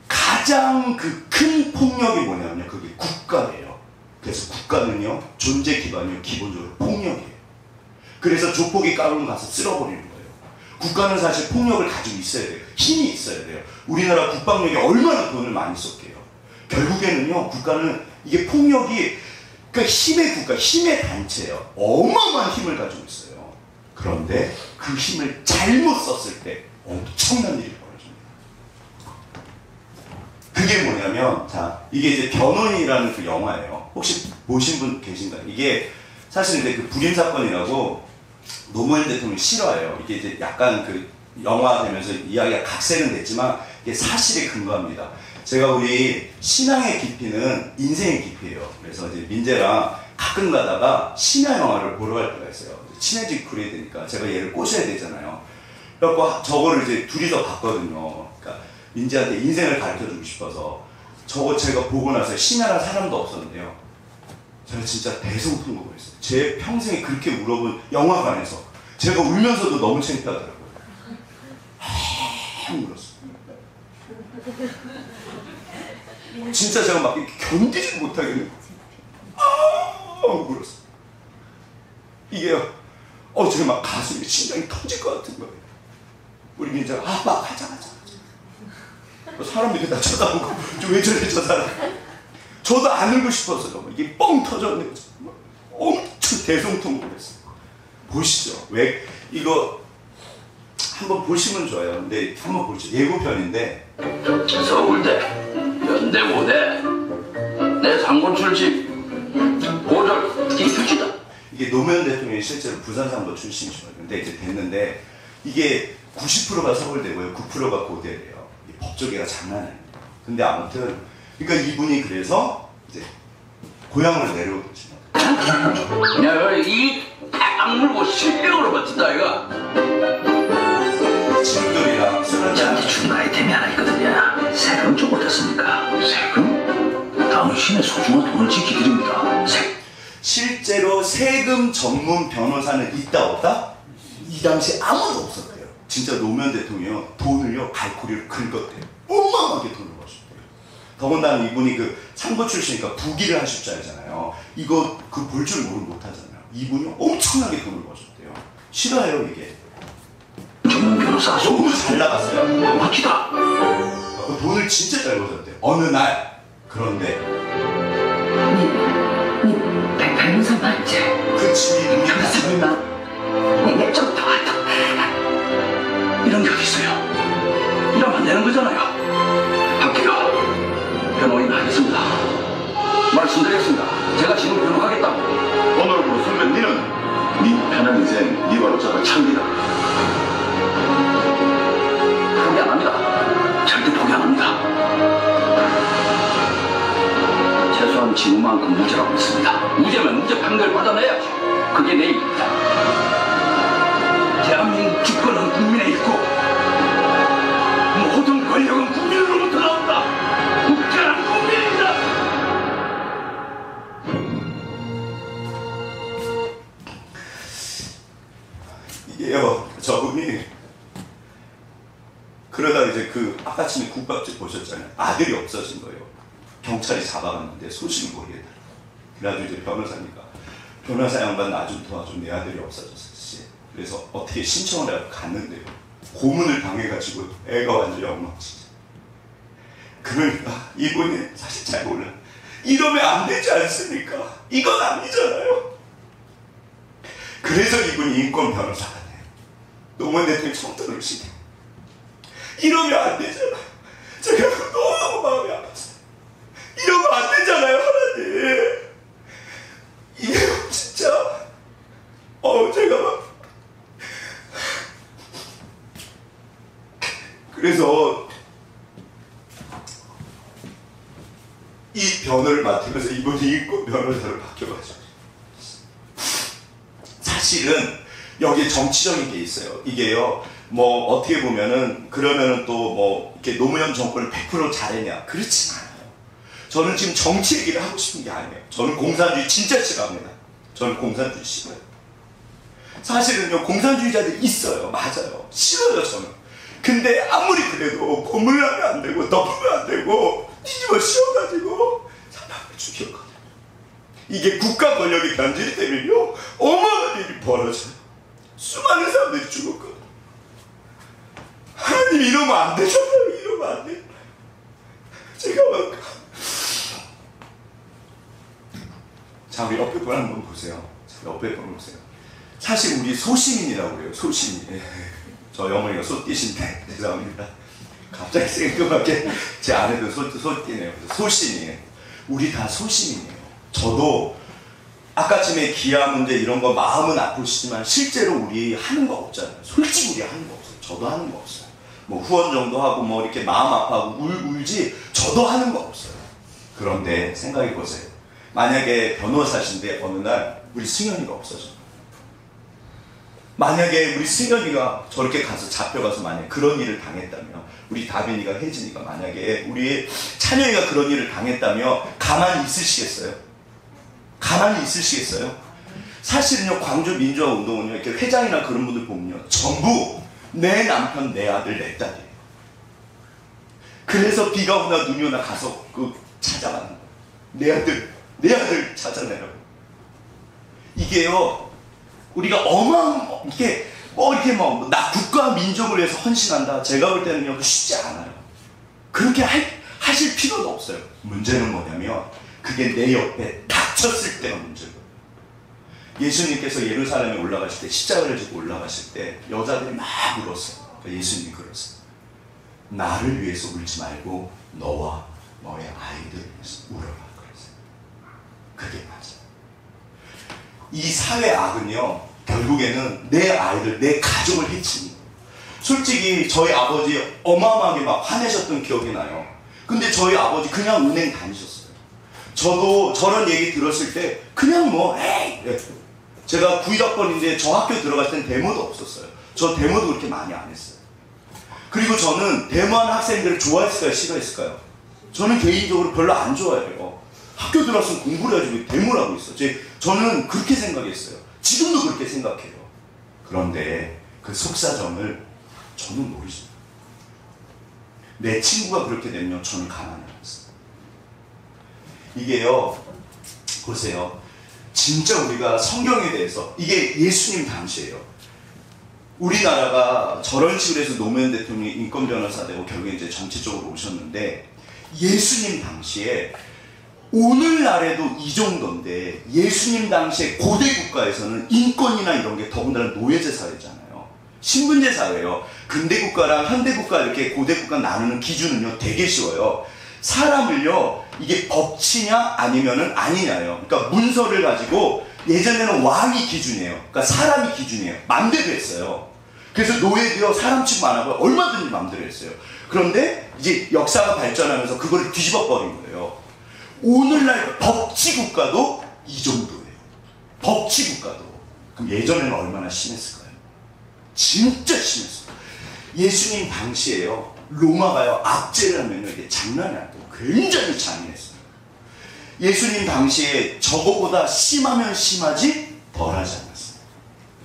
가장 그 큰 폭력이 뭐냐면요, 그게 국가예요. 그래서 국가는요, 존재 기반이요, 기본적으로 폭력이에요. 그래서 조폭이 까불면 가서 쓸어버리는 거예요. 국가는 사실 폭력을 가지고 있어야 돼요. 힘이 있어야 돼요. 우리나라 국방력이 얼마나 돈을 많이 썼게요. 결국에는요, 국가는 이게 폭력이, 그러니까 힘의 국가, 힘의 단체예요. 어마어마한 힘을 가지고 있어요. 그런데 그 힘을 잘못 썼을 때 엄청난 일이 벌어집니다. 그게 뭐냐면, 자, 이게 이제 변호인이라는 그 영화예요. 혹시 보신 분 계신가요? 이게 사실 이제 그 불임 사건이라고 노무현 대통령이 싫어해요. 이게 이제 약간 그 영화 되면서 이야기가 각색은 됐지만 이게 사실에 근거합니다. 제가 우리 신앙의 깊이는 인생의 깊이에요. 그래서 이제 민재랑 가끔 가다가 신화 영화를 보러 갈 때가 있어요. 친해지고 그래야 되니까 제가 얘를 꼬셔야 되잖아요. 그래서 저거를 이제 둘이서 봤거든요. 그러니까 민재한테 인생을 가르쳐주고 싶어서 저거 제가 보고 나서 신화란 사람도 없었는데요. 제가 진짜 대성통곡을 했어요. 제 평생에 그렇게 울어본 영화관에서 제가 울면서도 너무 창피하더라고요. 울었어요. 진짜 제가 막 견디지 못하겠는 울었어요. 이게요, 제가 막 가슴이, 심장이 터질 것 같은 거예요. 우리 민재가 막 가자. 사람들이 다 쳐다보고 좀 왜 저래 저 사람. 저도 안 울고 싶었어요. 이게 뻥 터졌는데 엄청 대성통곡을 했어요. 보시죠. 왜 이거 한번 보시면 좋아요. 근데 한번 보시죠. 예고편인데. 서울대, 연대고대, 내 상고 출신, 고졸 이수지다. 이게 노무현 대통령이 실제로 부산상고 출신이시거든요. 근데 이제 됐는데 이게 90%가 서울대고요, 9%가 고대래요. 법조계가 장난 아닙니다. 근데 아무튼 그러니까 이분이 그래서 이제 고향으로 내려오시죠. 야, 이 악물고 실력으로 버틴다 이가. 친구들이랑 술 한잔 돈을 지키드립니다. 실제로 세금 전문 변호사는 있다 없다? 이 당시에 아무도 없었대요. 진짜 노무현 대통령이 돈을요 갈고리를 긁었대요. 어마어마하게 돈을 버셨대요. 더군다나 이분이 그 상부 출신이니까 부기를 하실 줄 알잖아요. 이거 그 볼 줄 모르면 못하잖아요. 이분이 엄청나게 돈을 버셨대요. 싫어요 이게. 전문 변호사 너무 잘 나갔어요. 멋지다. 그 돈을 진짜 잘 버셨대요. 어느 날 그런데 네 변호사 맞지? 그 집이 문이 닫혀요. 네, 좀 도와줘. 이런 게 어딨어요. 이러면 안 되는 거잖아요. 할게요. 변호인 하겠습니다. 말씀드리겠습니다. 제가 지금 변호하겠다고. 오늘부로 선배 니는 네 편한 인생 네 발자가 창기다. 포기 안 합니다. 절대 포기 안 합니다. 최소한 지금만큼 무죄라고 믿습니다. 무죄면 무죄 판결 받아내야지. 그게 내 일입니다. 대한민국 주권은 국민에 있고 모든 권력은 국민으로부터 나온다. 국가는 국민입니다. 이게요, 저분이 그러다 이제 그 아까쯤에 국밥집 보셨잖아요. 아들이 없어진 거예요. 경찰이 잡아갔는데 소식을 모르겠다. 그래가지고 이제 변호사니까 변호사 양반 나 좀 도와줘. 내 아들이 없어졌어. 그래서 어떻게 신청을 하고 갔는데요. 고문을 당해가지고 애가 완전히 엉망진창. 그러니까 이분이 사실 잘 몰라. 이러면 안 되지 않습니까? 이건 아니잖아요. 그래서 이분이 인권 변호사가 돼요. 노무현 대통령이 청탁을 이러면 안 되잖아. 제가 너무 마음이 아팠어요. 이러면 안 되잖아요, 하나님. 이게 진짜 제가 막 그래서 이 변을 맡으면서 이분이 인권 변호사로 바뀌어가지고 사실은 여기에 정치적인 게 있어요. 이게요, 뭐 어떻게 보면은 그러면은 또 뭐 이렇게 노무현 정권을 100% 잘했냐? 그렇진 않아요. 저는 지금 정치 얘기를 하고 싶은 게 아니에요. 저는 공산주의 진짜 싫어합니다. 저는 공산주의 싫어요. 사실은요, 공산주의자들 있어요. 맞아요. 싫어요, 저는. 근데 아무리 그래도 고문하면 안 되고 덮으면 안 되고 뒤집어 씌워가지고 사람을 죽였거든요. 이게 국가 권력이 변질이 되면요, 어마어마한 일이 벌어져요. 수많은 사람들이 죽었거든요. 하나님 이러면 안 되잖아요. 이러면 안 돼. 제가 막 자, 우리 옆에 분 한번 보세요. 자, 옆에 분 보세요. 사실 우리 소시민이라고 그래요. 소시민. 저희 어머니가 소띠신데 죄송합니다. 갑자기 생뚱하게 제 아내도 소띠네요. 소시민이에요. 우리 다 소시민이에요. 저도 아까쯤에 기아 문제 이런 거 마음은 아프시지만 실제로 우리 하는 거 없잖아요. 솔직히 우리 하는 거 없어요. 저도 하는 거 없어요. 뭐 후원 정도 하고 뭐 이렇게 마음 아파하고 울지 저도 하는 거 없어요. 그런데 생각해 보세요. 만약에 변호사신데 어느 날 우리 승현이가 없어져. 만약에 우리 승현이가 저렇게 가서 잡혀가서 만약에 그런 일을 당했다면, 우리 다빈이가, 혜진이가 만약에 우리 찬영이가 그런 일을 당했다면 가만히 있으시겠어요? 가만히 있으시겠어요? 사실은요, 광주 민주화 운동은요, 이렇게 회장이나 그런 분들 보면요, 전부 내 남편, 내 아들, 내 딸이에요. 그래서 비가 오나 눈이 오나 가서 찾아가는 거예요. 내 아들 찾아내라고. 이게요, 우리가 이게 이렇게 나 국가 민족을 위해서 헌신한다. 제가 볼 때는요, 쉽지 않아요. 그렇게 하실 필요도 없어요. 문제는 뭐냐면 그게 내 옆에 닥쳤을 때가 문제예요. 예수님께서 예루살렘에 올라가실 때, 십자가를 지고 올라가실 때 여자들이 막 울었어요. 예수님이 그러세요. 나를 위해서 울지 말고 너와 너의 아이들을 위해서 울어라. 그러세요. 그게 맞아요. 이 사회 악은요, 결국에는 내 아이들, 내 가족을 해치는 거예요. 솔직히 저희 아버지 어마어마하게 막 화내셨던 기억이 나요. 근데 저희 아버지 그냥 은행 다니셨어요. 저도 저런 얘기 들었을 때 그냥 에이! 제가 9.1학번인데 저 학교 들어갔을 땐 데모도 없었어요. 저 데모도 그렇게 많이 안 했어요. 그리고 저는 데모하는 학생들을 좋아했을까요? 싫어했을까요? 저는 개인적으로 별로 안 좋아해요. 학교 들어와서 공부를 해가지고 데모를 하고 있어. 저는 그렇게 생각했어요. 지금도 그렇게 생각해요. 그런데 그 속사정을 저는 모르죠. 내 친구가 그렇게 되면 저는 가만히 안 있어요. 이게요, 보세요. 진짜 우리가 성경에 대해서, 이게 예수님 당시예요. 우리나라가 저런 식으로 해서 노무현 대통령이 인권 변호사 되고 결국에 이제 정치적으로 오셨는데, 예수님 당시에 오늘날에도 이 정도인데, 예수님 당시에 고대 국가에서는 인권이나 이런 게 더군다나 노예제 사회잖아요. 신분제 사회예요. 근대 국가랑 현대 국가 이렇게 고대 국가 나누는 기준은요 되게 쉬워요. 사람을요, 이게 법치냐 아니면은 아니냐예요. 그러니까 문서를 가지고, 예전에는 왕이 기준이에요. 그러니까 사람이 기준이에요. 맘대로 했어요. 그래서 노예도요, 사람 취급 안 하고 얼마든지 맘대로 했어요. 그런데 이제 역사가 발전하면서 그거를 뒤집어 버린 거예요. 오늘날 법치 국가도 이 정도예요. 법치 국가도. 그럼 예전에는 얼마나 심했을까요? 진짜 심했어요. 예수님 당시에요, 로마가요, 압제를 하면요, 이게 장난이 아니고 굉장히 잔인했어요. 예수님 당시에 저거보다 심하면 심하지 덜하지 않았어요.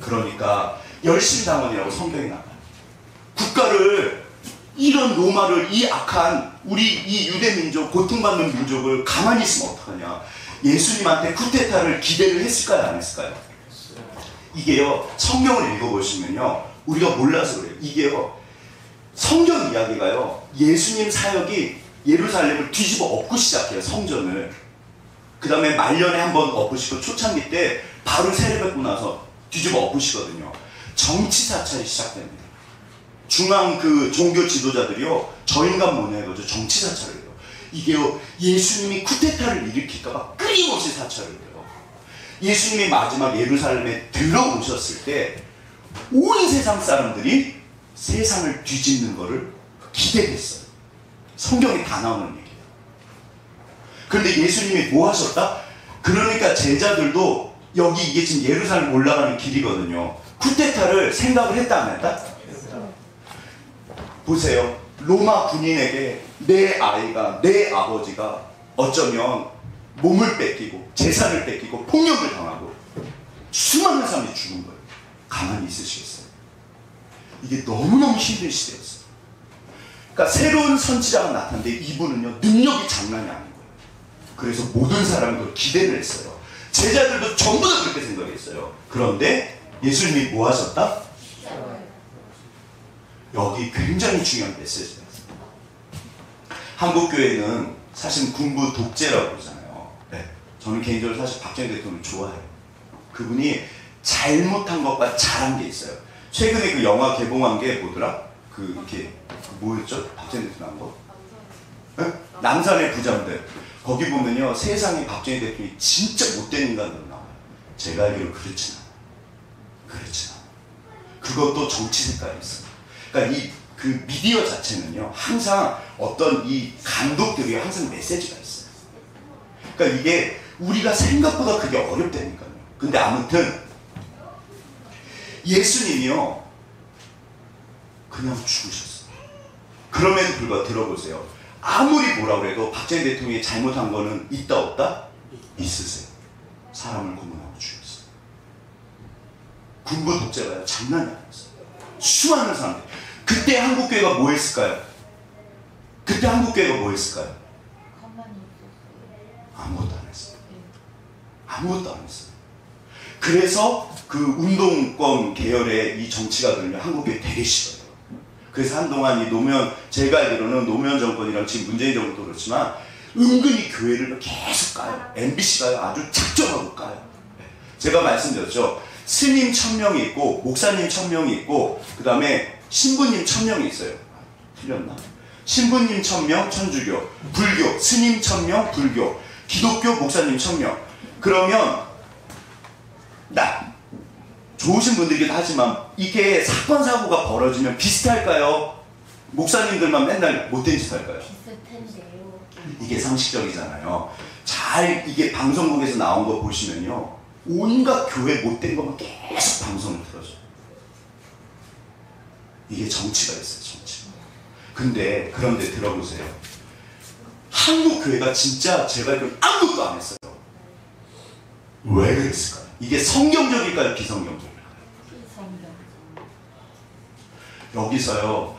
그러니까 열심당원이라고 성경에 나와요. 국가를, 이런 로마를, 이 악한 우리 이 유대민족, 고통받는 민족을 가만히 있으면 어떡하냐. 예수님한테 쿠데타를 기대를 했을까요, 안 했을까요? 이게요, 성경을 읽어보시면요, 우리가 몰라서 그래요. 이게요, 성경 이야기가요, 예수님 사역이 예루살렘을 뒤집어 엎고 시작해요. 성전을. 그 다음에 말년에 한번 엎으시고 초창기 때 바로 세례 받고 나서 뒤집어 엎으시거든요. 정치 사찰이 시작됩니다. 중앙 그 종교 지도자들이요, 저 인간 뭐냐 이거죠. 정치 사찰을 해요. 이게요, 예수님이 쿠데타를 일으킬까봐 끊임없이 사찰을 해요. 예수님이 마지막 예루살렘에 들어오셨을 때 온 세상 사람들이 세상을 뒤집는 거를 기대했어요. 성경에 다 나오는 얘기예요. 그런데 예수님이 뭐 하셨다? 그러니까 제자들도 여기 이게 지금 예루살렘 올라가는 길이거든요. 쿠데타를 생각을 했다 안 했다? 보세요. 로마 군인에게 내 아이가, 내 아버지가 어쩌면 몸을 뺏기고 재산을 뺏기고 폭력을 당하고 수많은 사람이 죽은 거예요. 가만히 있으시겠어요? 이게 너무너무 힘든 시대였어요. 그러니까 새로운 선지자가 나타났는데 이분은요, 능력이 장난이 아닌 거예요. 그래서 모든 사람이 그걸 기대를 했어요. 제자들도 전부 다 그렇게 생각했어요. 그런데 예수님이 뭐 하셨다? 여기 굉장히 중요한 메시지가 있습니다. 한국교회는 사실 군부 독재라고 그러잖아요. 네. 저는 개인적으로 사실 박정희 대통령을 좋아해요. 그분이 잘못한 것과 잘한 게 있어요. 최근에 그 영화 개봉한 게 뭐더라? 그 이렇게 뭐였죠? 박정희 대통령 한 거? 네? 남산의 부자들. 거기 보면요, 세상에 박정희 대통령이 진짜 못된 인간으로 나와요. 제가 알기로 그렇진 않아요. 그렇진 않아요. 그것도 정치 색깔이 있어요. 그러니까 이 그 미디어 자체는요, 항상 어떤 이 감독들이 항상 메시지가 있어요. 그러니까 이게 우리가 생각보다 그게 어렵다니까요. 근데 아무튼 예수님이요, 그냥 죽으셨어요. 그럼에도 불구하고 들어보세요. 아무리 뭐라고 해도 박정희 대통령이 잘못한 거는 있다 없다? 있으세요. 사람을 고문하고 죽였어요. 군부 독재가요, 장난이 아니었어요. 수많은 사람들. 그때 한국교회가 뭐 했을까요? 그때 한국교회가 뭐 했을까요? 가만히 있었어요. 아무것도 안 했어요. 아무것도 안 했어요. 그래서 그 운동권 계열의 이 정치가들은요, 한국교회 되게 싫어요. 그래서 한동안 이 노무현, 제가 알기로는 노무현 정권이랑 지금 문재인 정권도 그렇지만 은근히 교회를 계속 까요. MBC가요, 아주 작정하고 까요. 제가 말씀드렸죠. 스님 1000명이 있고 목사님 1000명이 있고 그 다음에 신부님 1000명이 있어요. 틀렸나? 신부님 1000명 천주교, 불교 스님 1000명 불교, 기독교 목사님 1000명. 그러면 좋으신 분들이기도 하지만 이게 사건 사고가 벌어지면 비슷할까요? 목사님들만 맨날 못된 짓 할까요? 비슷한데요. 이게 상식적이잖아요. 잘 이게 방송국에서 나온 거 보시면요, 온갖 교회 못된 것만 계속 방송을 틀어줘요. 이게 정치가 있어요, 정치. 그런데 들어보세요. 한국 교회가 진짜 제가 알기로는 아무것도 안 했어요. 왜 그랬을까요? 이게 성경적일까요? 비성경적일까요? 여기서요,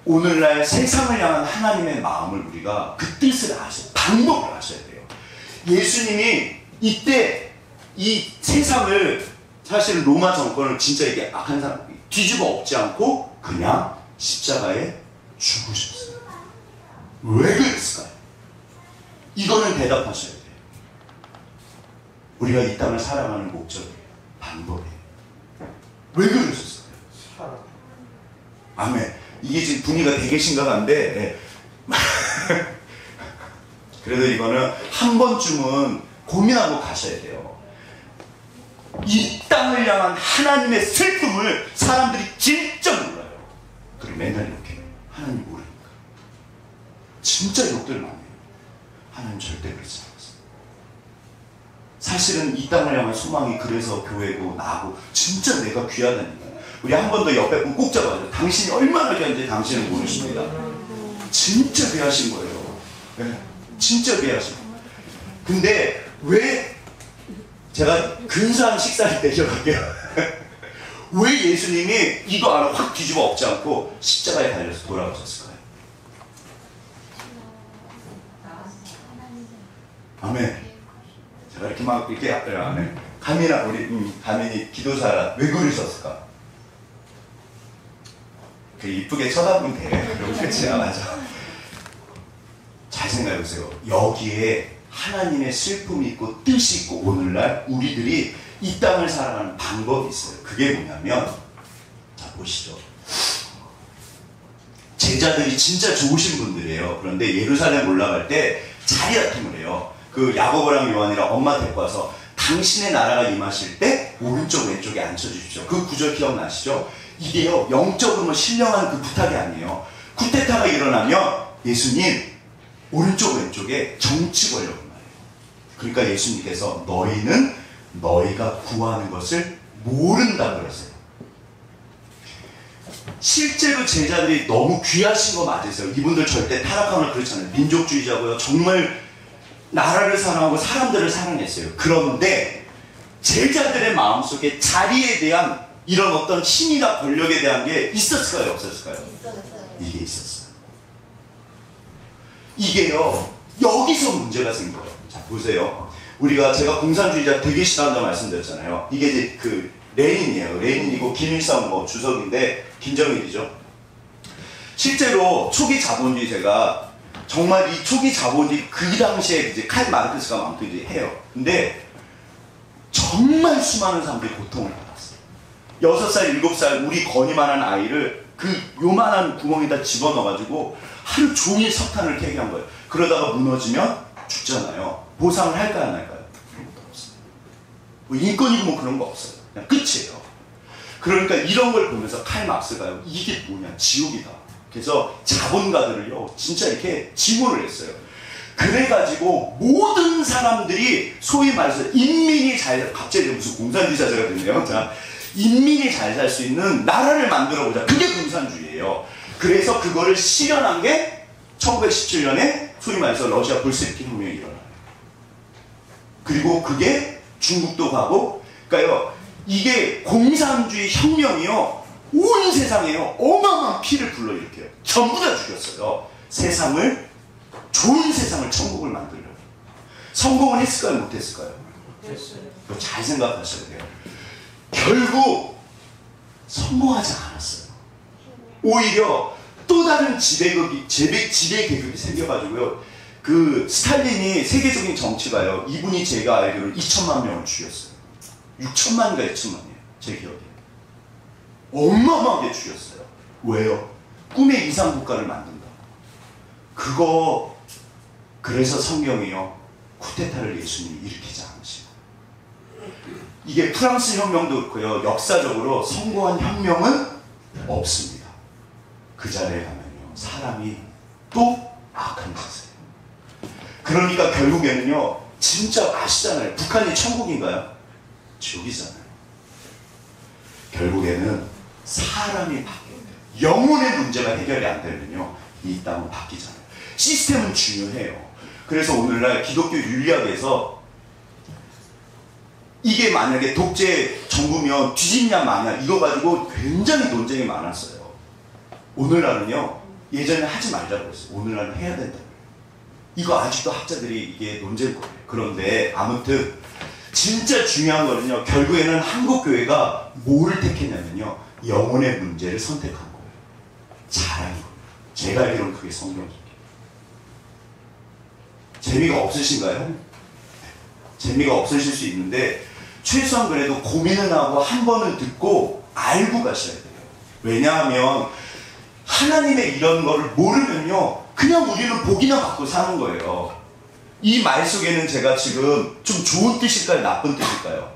오늘날 세상을 향한 하나님의 마음을 우리가 그 뜻을 아셔야, 방법을 아셔야 돼요. 예수님이 이때 이 세상을, 사실 로마 정권을 진짜 이게 악한 사람 뒤집어 엎지 않고 그냥 십자가에 죽으셨어요. 왜 그랬을까요? 이거는 대답하셔야 돼요. 우리가 이 땅을 살아가는 목적이에요. 방법이에요. 왜 그러셨어요? 아멘. 이게 지금 분위기가 되게 심각한데 그래도 이거는 한 번쯤은 고민하고 가셔야 돼요. 이 땅을 향한 하나님의 슬픔을 사람들이 진짜 몰라요. 그리고 맨날 이렇게 하나님 모르니까 진짜 욕들 많이 해요. 하나님 절대 그렇지 않았어요. 사실은 이 땅을 향한 소망이 그래서 교회고 나고 진짜 내가 귀하다니까. 우리 한 번 더 옆에 분 꼭 잡아줘요. 당신이 얼마나 귀한지 당신은 모르십니다. 진짜 귀하신 거예요. 네, 진짜 귀하신 거예요. 근데 왜 제가 근사한 식사를 대접할게요. 왜 예수님이 이거 하나 확 뒤집어 엎지 않고 십자가에 달려서 돌아오셨을까요? 아멘. 제가 이렇게 막 이렇게 아멘. 가민아 우리 가민이 기도사라 왜 그러셨을까? 그 이쁘게 쳐다보면 돼. 그렇지 맞아. 잘 생각해보세요. 여기에 하나님의 슬픔이 있고 뜻이 있고 오늘날 우리들이 이 땅을 살아가는 방법이 있어요. 그게 뭐냐면 자 보시죠. 제자들이 진짜 좋으신 분들이에요. 그런데 예루살렘 올라갈 때 자리다툼을 해요. 그 야고보랑 요한이랑 엄마 데리고 와서 당신의 나라가 임하실 때 오른쪽 왼쪽에 앉혀주십시오. 그 구절 기억나시죠? 이게요 영적으로 신령한 그 부탁이 아니에요. 쿠데타가 일어나면 예수님 오른쪽 왼쪽에 정치 권력을 말해요. 그러니까 예수님께서 너희는 너희가 구하는 것을 모른다 그러세요. 실제로 제자들이 너무 귀하신 거 맞으세요. 이분들 절대 타락하거나 그렇지 않아요. 민족주의자고요. 정말 나라를 사랑하고 사람들을 사랑했어요. 그런데 제자들의 마음속에 자리에 대한 이런 어떤 힘이나 권력에 대한 게 있었을까요? 없었을까요? 이게 있었어요. 이게요 여기서 문제가 생겨요. 자 보세요. 우리가 제가 공산주의자 되게 싫어한다고 말씀드렸잖아요. 이게 이제 그 레닌이에요. 레닌이고 김일성 뭐 주석인데 김정일이죠. 실제로 초기 자본주의 제가 정말 이 초기 자본주의 그 당시에 이제 칼 마르크스가 많고 이제 해요. 근데 정말 수많은 사람들이 고통을 받았어요. 6살, 7살 우리 건이만한 아이를 그 요만한 구멍에다 집어넣어가지고 하루 종일 석탄을 캐게 한 거예요. 그러다가 무너지면 죽잖아요. 보상을 할까요 안 할까요? 그런 것도 없어요. 뭐 인권이고 뭐 그런 거 없어요. 그냥 끝이에요. 그러니까 이런 걸 보면서 칼 막스가요 이게 뭐냐 지옥이다. 그래서 자본가들을요 진짜 이렇게 지목을 했어요. 그래가지고 모든 사람들이 소위 말해서 인민이 잘 갑자기 무슨 공산주의자가 됐네요. 자, 인민이 잘 살 수 있는 나라를 만들어보자. 그게 공산주의예요. 그래서 그거를 실현한 게 1917년에 소위 말해서 러시아 볼셰비키 혁명이 일어나요. 그리고 그게 중국도 가고, 그러니까요 이게 공산주의 혁명이요 온 세상에요 어마어마한 피를 불러일으켜요. 전부 다 죽였어요. 세상을 좋은 세상을 천국을 만들려고. 성공을 했을까요 못했을까요? 됐어요. 이거 잘 생각하셔야 돼요. 결국 성공하지 않았어요. 오히려 또 다른 지배 계급이 생겨가지고요. 그 스탈린이 세계적인 정치가요. 이분이 제가 알기로는 2천만 명을 죽였어요. 6천만인가 2천만이에요. 제 기억에. 어마어마하게 죽였어요. 왜요? 꿈의 이상국가를 만든다. 그거 그래서 성경이요. 쿠데타를 예수님이 일으키지 않으시고. 이게 프랑스 혁명도 그렇고요. 역사적으로 성공한 혁명은 없습니다. 그 자리에 가면요. 사람이 또 악한 짓을 해요. 그러니까 결국에는요. 진짜 아시잖아요. 북한이 천국인가요? 지옥이잖아요. 결국에는 사람이 바뀌어야 돼요. 영혼의 문제가 해결이 안 되면요. 이 땅은 바뀌잖아요. 시스템은 중요해요. 그래서 오늘날 기독교 윤리학에서 이게 만약에 독재 정부면 뒤집냐 마냐 이거 가지고 굉장히 논쟁이 많았어요. 오늘날은요, 예전에 하지 말자고 했어요. 오늘날은 해야 된다고. 이거 아직도 학자들이 이게 논쟁일 거예요. 그런데 아무튼 진짜 중요한 거는요, 결국에는 한국교회가 뭐를 택했냐면요, 영혼의 문제를 선택한 거예요. 잘한 거예요. 제가 알기로는 그게 성경이에요. 재미가 없으신가요? 재미가 없으실 수 있는데 최소한 그래도 고민을 하고 한 번은 듣고 알고 가셔야 돼요. 왜냐하면 하나님의 이런 거를 모르면요, 그냥 우리는 복이나 받고 사는 거예요. 이 말 속에는 제가 지금 좀 좋은 뜻일까요? 나쁜 뜻일까요?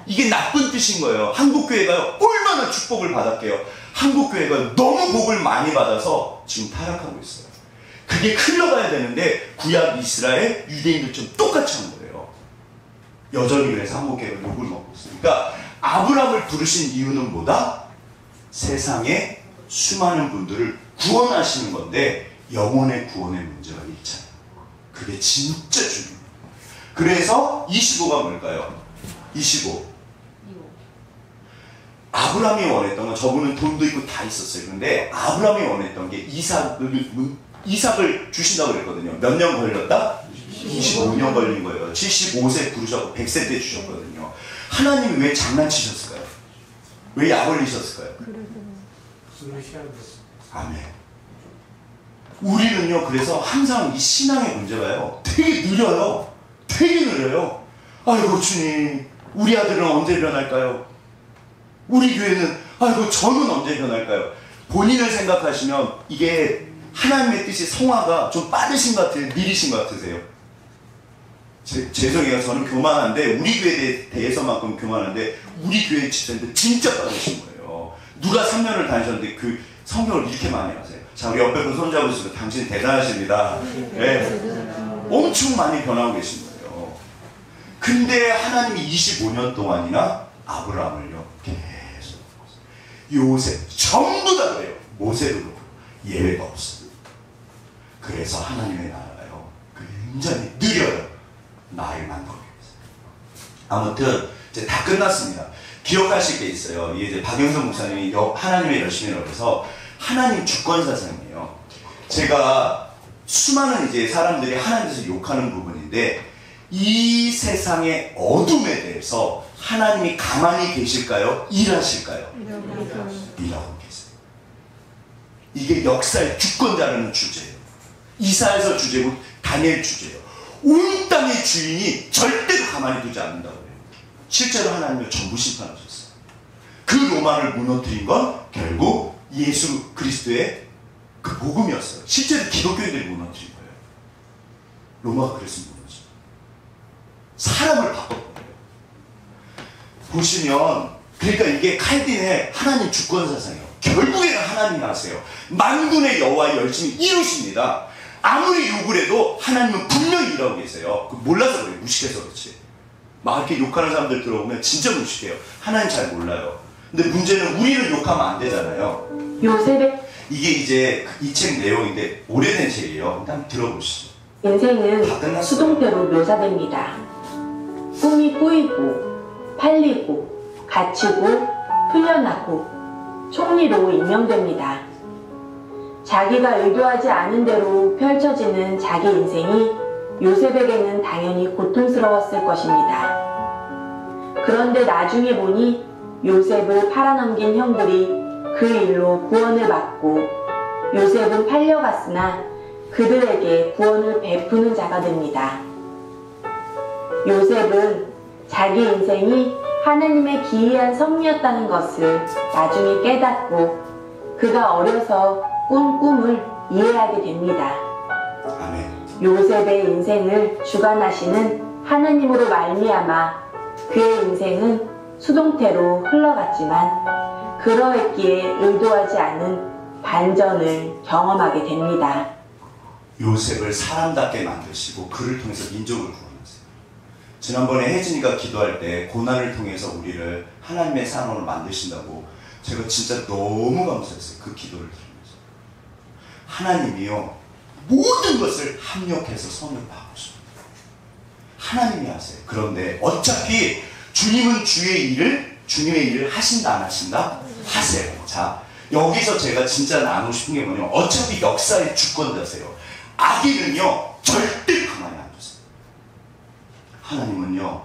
이게 나쁜 뜻인 거예요. 한국교회가 얼마나 축복을 받았게요. 한국교회가 너무 복을 많이 받아서 지금 타락하고 있어요. 그게 흘러가야 되는데 구약 이스라엘 유대인들처럼 똑같이 한 거예요. 여전히 그래서 한국교회가 욕을 먹고 있어요. 그러니까 아브라함을 부르신 이유는 뭐다? 세상에 수많은 분들을 구원하시는 건데 영혼의 구원의 문제가 있잖아요. 그게 진짜 중요해요. 그래서 25가 뭘까요? 25. 아브라함이 원했던 건, 저분은 돈도 있고 다 있었어요. 근데 아브라함이 원했던 게 이삭을 주신다고 그랬거든요. 몇 년 걸렸다? 25년 걸린 거예요. 75세 부르셨고 100세 때 주셨거든요. 하나님이 왜 장난치셨을까요? 왜 약 올리셨을까요? 아멘. 우리는요, 그래서 항상 이 신앙의 문제가요, 되게 느려요. 되게 느려요. 아이고 주님, 우리 아들은 언제 변할까요? 우리 교회는, 아이고 저는 언제 변할까요? 본인을 생각하시면 이게 하나님의 뜻이 성화가 좀 빠르신 것 같아요? 느리신 것 같으세요? 죄송해요. 저는 교만한데, 우리 교회에 대해서만큼 교만한데 우리 교회 집사님들 진짜 빠르신 거예요. 누가 3년을 다니셨는데 그 성경을 이렇게 많이 하세요. 자, 우리 옆에 분 손잡으시고 당신 대단하십니다. 네. 엄청 많이 변하고 계신 거예요. 근데 하나님이 25년 동안이나 아브라함을요 계속 요셉 전부 다 그래요. 모세도 그렇고 예외가 없어요. 그래서 하나님의 나라가요 굉장히 느려요. 나를 만들기 위해서. 아무튼 이제 다 끝났습니다. 기억하실 게 있어요. 이제 박영선 목사님이 하나님의 열심이라고 해서 하나님 주권 사상이에요. 제가 수많은 이제 사람들이 하나님에서 욕하는 부분인데, 이 세상의 어둠에 대해서 하나님이 가만히 계실까요? 일하실까요? 일하고 계세요. 이게 역사의 주권자라는 주제예요. 이사야서 주제고 다니엘 주제예요. 온 땅의 주인이 절대로 가만히 두지 않는다고 해요. 실제로 하나님은 전부 심판하셨어요. 그 로마를 무너뜨린 건 결국 예수 그리스도의 그 복음이었어요. 실제로 기독교인들이 무너뜨린 거예요. 로마가 그래서 무너졌어요. 사람을 바꿔버려요. 보시면, 그러니까 이게 칼빈의 하나님 주권 사상이에요. 결국에는 하나님이 하세요. 만군의 여호와의 열심히 이루십니다. 아무리 욕을 해도 하나님은 분명히 일하고 계세요. 몰라서 그래요. 무식해서 그렇지. 막 이렇게 욕하는 사람들 들어보면 진짜 무식해요. 하나님 잘 몰라요. 근데 문제는 우리는 욕하면 안 되잖아요. 요셉의 이게 이제 이 책 내용인데 오래된 책이에요. 일단 들어보시죠. 인생은 수동태로 묘사됩니다. 꿈이 꾸이고 팔리고 갇히고 풀려나고 총리로 임명됩니다. 자기가 의도하지 않은 대로 펼쳐지는 자기 인생이 요셉에게는 당연히 고통스러웠을 것입니다. 그런데 나중에 보니 요셉을 팔아넘긴 형들이 그 일로 구원을 받고 요셉은 팔려갔으나 그들에게 구원을 베푸는 자가 됩니다. 요셉은 자기 인생이 하느님의 기이한 섭리였다는 것을 나중에 깨닫고 그가 어려서 꾼 꿈을 이해하게 됩니다. 아멘. 요셉의 인생을 주관하시는 하느님으로 말미암아 그의 인생은 수동태로 흘러갔지만 그러했기에 의도하지 않은 반전을 경험하게 됩니다. 요셉을 사람답게 만드시고 그를 통해서 민족을 구원하세요. 지난번에 혜진이가 기도할 때 고난을 통해서 우리를 하나님의 사람으로 만드신다고 제가 진짜 너무 감사했어요. 그 기도를 들으면서. 하나님이요, 모든 것을 합력해서 선을 바꾸십니다. 하나님이 하세요. 그런데 어차피 주님은 주님의 일을 하신다 안 하신다? 하세요. 자, 여기서 제가 진짜 나누고 싶은 게 뭐냐면 어차피 역사의 주권자세요. 악인은요 절대 가만히 안 두세요. 하나님은요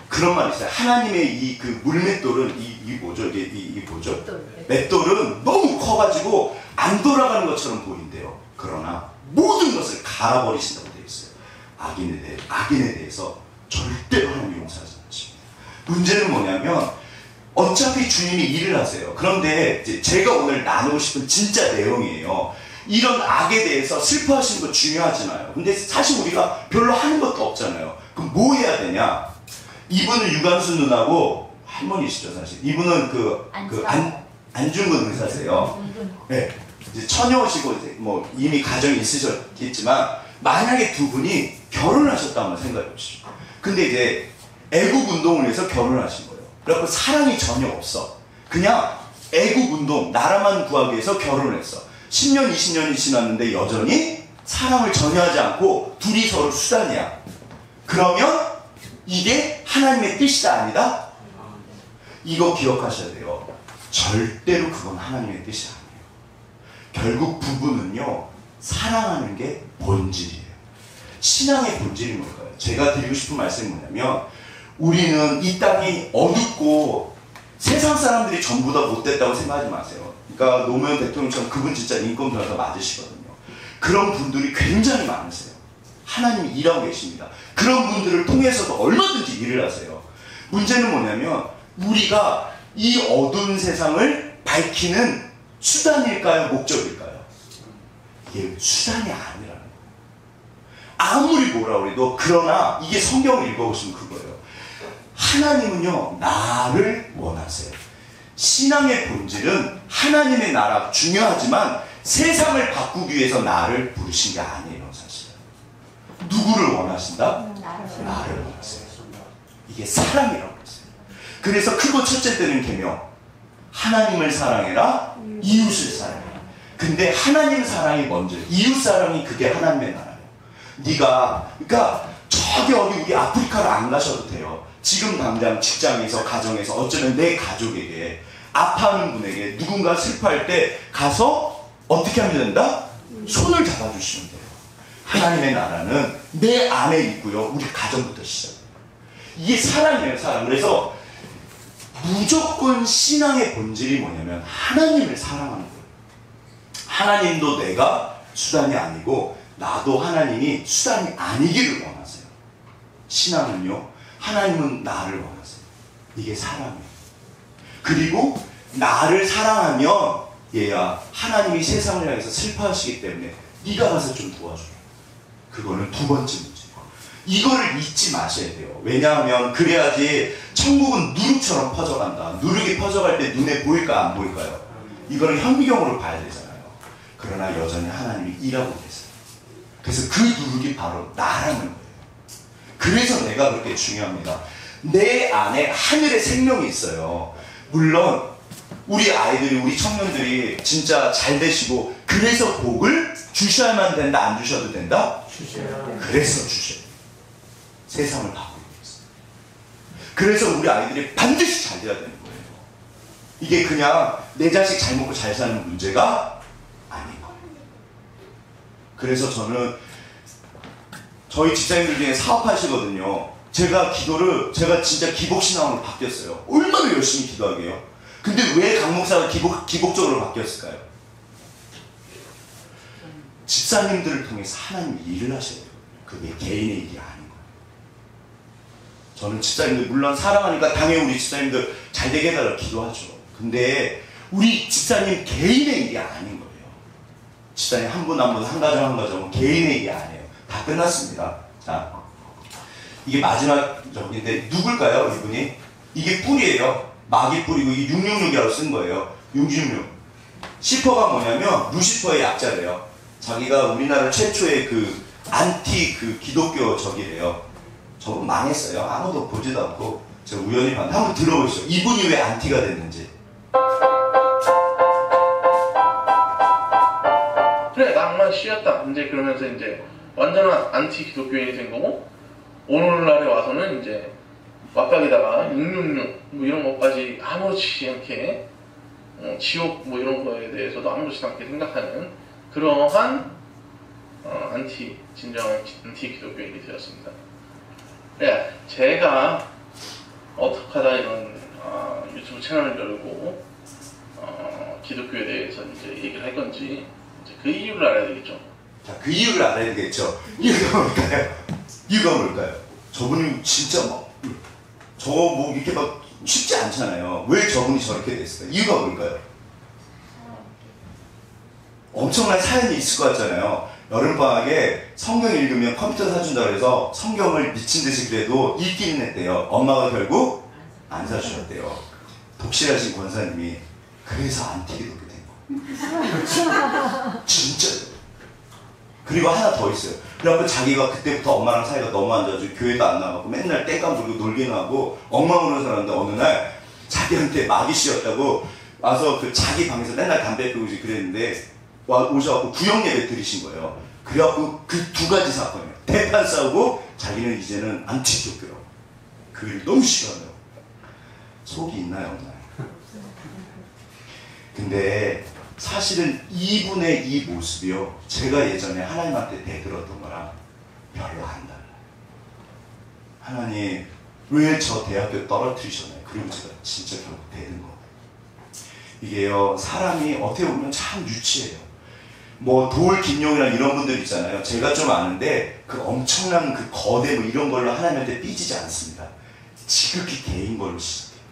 그런 말이 있어요. 하나님의 이 그 물맷돌은 이 뭐죠? 이게 뭐죠? 맷돌은 너무 커가지고 안 돌아가는 것처럼 보인대요. 그러나 모든 것을 갈아버리신다고 되어 있어요. 악인에 대해서 절대로 하나님 용서하지 않으십니다. 문제는 뭐냐면 어차피 주님이 일을 하세요. 그런데 이제 제가 오늘 나누고 싶은 진짜 내용이에요. 이런 악에 대해서 슬퍼하시는 거 중요하잖아요. 근데 사실 우리가 별로 하는 것도 없잖아요. 그럼 뭐 해야 되냐? 이분은 유관순 누나고 할머니시죠 사실. 이분은 안중근 의사세요. 네, 이제 처녀시고 이제 뭐 이미 가정이 있으셨겠지만 만약에 두 분이 결혼하셨다면 생각해 보십시오. 근데 이제 애국운동을 해서 결혼하신 거예요. 그래서 사랑이 전혀 없어. 그냥 애국운동, 나라만 구하기 위해서 결혼을 했어. 10년, 20년이 지났는데 여전히 사랑을 전혀 하지 않고 둘이 서로 수단이야. 그러면 이게 하나님의 뜻이다 아니다? 이거 기억하셔야 돼요. 절대로 그건 하나님의 뜻이 아니에요. 결국 부부는요 사랑하는 게 본질이에요. 신앙의 본질이 뭘까요? 제가 드리고 싶은 말씀이 뭐냐면 우리는 이 땅이 어둡고 세상 사람들이 전부 다 못됐다고 생각하지 마세요. 그러니까 노무현 대통령처럼 그분 진짜 인권 변호사 맞으시거든요. 그런 분들이 굉장히 많으세요. 하나님이 일하고 계십니다. 그런 분들을 통해서도 얼마든지 일을 하세요. 문제는 뭐냐면 우리가 이 어두운 세상을 밝히는 수단일까요? 목적일까요? 이게 수단이 아니라는 거예요. 아무리 뭐라 그래도 그러나 이게 성경을 읽어보시면 그거예요. 하나님은요 나를 원하세요. 신앙의 본질은 하나님의 나라 중요하지만 세상을 바꾸기 위해서 나를 부르신 게 아니에요. 사실 누구를 원하신다? 나를 원하세요. 이게 사랑이라고 했어요. 그래서 크고 첫째 때는 계명, 하나님을 사랑해라, 이웃을 사랑해라. 근데 하나님 사랑이 먼저, 이웃 사랑이 그게 하나님의 나라예요. 그러니까 저기 어디 우리 아프리카로 안 가셔도 돼요. 지금 당장 직장에서, 가정에서, 어쩌면 내 가족에게, 아파하는 분에게, 누군가 슬퍼할 때 가서 어떻게 하면 된다? 손을 잡아주시면 돼요. 하나님의 나라는 내 안에 있고요. 우리 가정부터 시작해요. 이게 사랑이에요, 사랑. 그래서 무조건 신앙의 본질이 뭐냐면 하나님을 사랑하는 거예요. 하나님도 내가 수단이 아니고 나도 하나님이 수단이 아니기를 원하세요. 신앙은요, 하나님은 나를 원하세요. 이게 사랑이에요. 그리고 나를 사랑하면 얘야 하나님이 세상을 향해서 슬퍼하시기 때문에 네가 가서 좀 도와줘요. 그거는 두 번째 문제예요. 이거를 잊지 마셔야 돼요. 왜냐하면 그래야지 천국은 누룩처럼 퍼져간다. 누룩이 퍼져갈 때 눈에 보일까 안 보일까요? 이거는 현미경으로 봐야 되잖아요. 그러나 여전히 하나님이 일하고 계세요. 그래서 그 누룩이 바로 나라는 거예요. 그래서 내가 그렇게 중요합니다. 내 안에 하늘의 생명이 있어요. 물론 우리 아이들이, 우리 청년들이 진짜 잘 되시고 그래서 복을 주셔야만 된다, 안 주셔도 된다? 그래서 주셔야 돼요. 세상을 바꾸기 위해서. 그래서 우리 아이들이 반드시 잘 돼야 되는 거예요. 이게 그냥 내 자식 잘 먹고 잘 사는 문제가 아닌 거예요. 그래서 저는 저희 집사님들 중에 사업하시거든요. 제가 진짜 기복신앙으로 바뀌었어요. 얼마나 열심히 기도하게요. 근데 왜 강 목사가 기복적으로 바뀌었을까요? 집사님들을 통해서 하나님이 일을 하셔야 돼요. 그게 개인의 일이 아닌 거예요. 저는 집사님들 물론 사랑하니까 당연히 우리 집사님들 잘 되게 해달라고 기도하죠. 근데 우리 집사님 개인의 일이 아닌 거예요. 집사님 한 분 한 분, 한 가정 한 가정은 개인의 일이 아니에요. 다 끝났습니다. 자, 이게 마지막 적인데 누굴까요? 이분이? 이게 뿔이에요. 마귀 뿔이고 이게 666이라고 쓴 거예요. 666. 시퍼가 뭐냐면 루시퍼의 약자래요. 자기가 우리나라 최초의 그 안티 그 기독교 적이래요. 저분 망했어요. 아무도 보지도 않고 제가 우연히 봤는데 한번 들어보시죠. 이분이 왜 안티가 됐는지. 그래, 씨였다. 이제 그러면서 이제 완전한 안티 기독교인이 된 거고, 오늘날에 와서는 이제 맞박에다가 666 뭐 이런 것까지 아무렇지 않게 지옥 뭐 이런 거에 대해서도 아무렇지 않게 생각하는 그러한 진정한 안티 기독교인이 되었습니다. 네, 제가 어떻게 하다 이런 유튜브 채널을 열고 기독교에 대해서 이제 얘기를 할 건지 이제 그 이유를 알아야 되겠죠. 자, 그 이유를 알아야 되겠죠. 이유가 뭘까요? 이유가 뭘까요? 저분이 진짜 저거 뭐 이렇게 막 쉽지 않잖아요. 왜 저분이 저렇게 됐을까요? 이유가 뭘까요? 엄청난 사연이 있을 것 같잖아요. 여름방학에 성경 읽으면 컴퓨터 사준다고 해서 성경을 미친 듯이 그래도 읽기는 했대요. 엄마가 결국 안 사주셨대요. 독실하신 권사님이 그래서 안티기독교 된 거. 진짜요. 그리고 하나 더 있어요. 그래갖고 자기가 그때부터 엄마랑 사이가 너무 안 좋아지고 교회도 안 나가고 맨날 땡깡 부리고 놀기는 하고 엉망으로 살았는데 어느 날 자기한테 마귀 씨였다고 와서 그 자기 방에서 맨날 담배 피우고 그랬는데 오셔갖고 구역 예배 드리신 거예요. 그래갖고 그 두 가지 사건이에요. 대판 싸우고 자기는 이제는 안티기독교라고. 그 일 너무 싫어요. 속이 있나요 없나요? 근데 사실은 이분의 이 모습이요, 제가 예전에 하나님한테 대들었던 거랑 별로 안 달라요. 하나님 왜 저 대학교 떨어뜨리셨나요? 그리고 제가 진짜 결국 대든 거예요. 이게요, 사람이 어떻게 보면 참 유치해요. 뭐 도울 김용이랑 이런 분들 있잖아요. 제가 좀 아는데 그 엄청난 그 거대 뭐 이런 걸로 하나님한테 삐지지 않습니다. 지극히 개인 걸로 시작해요.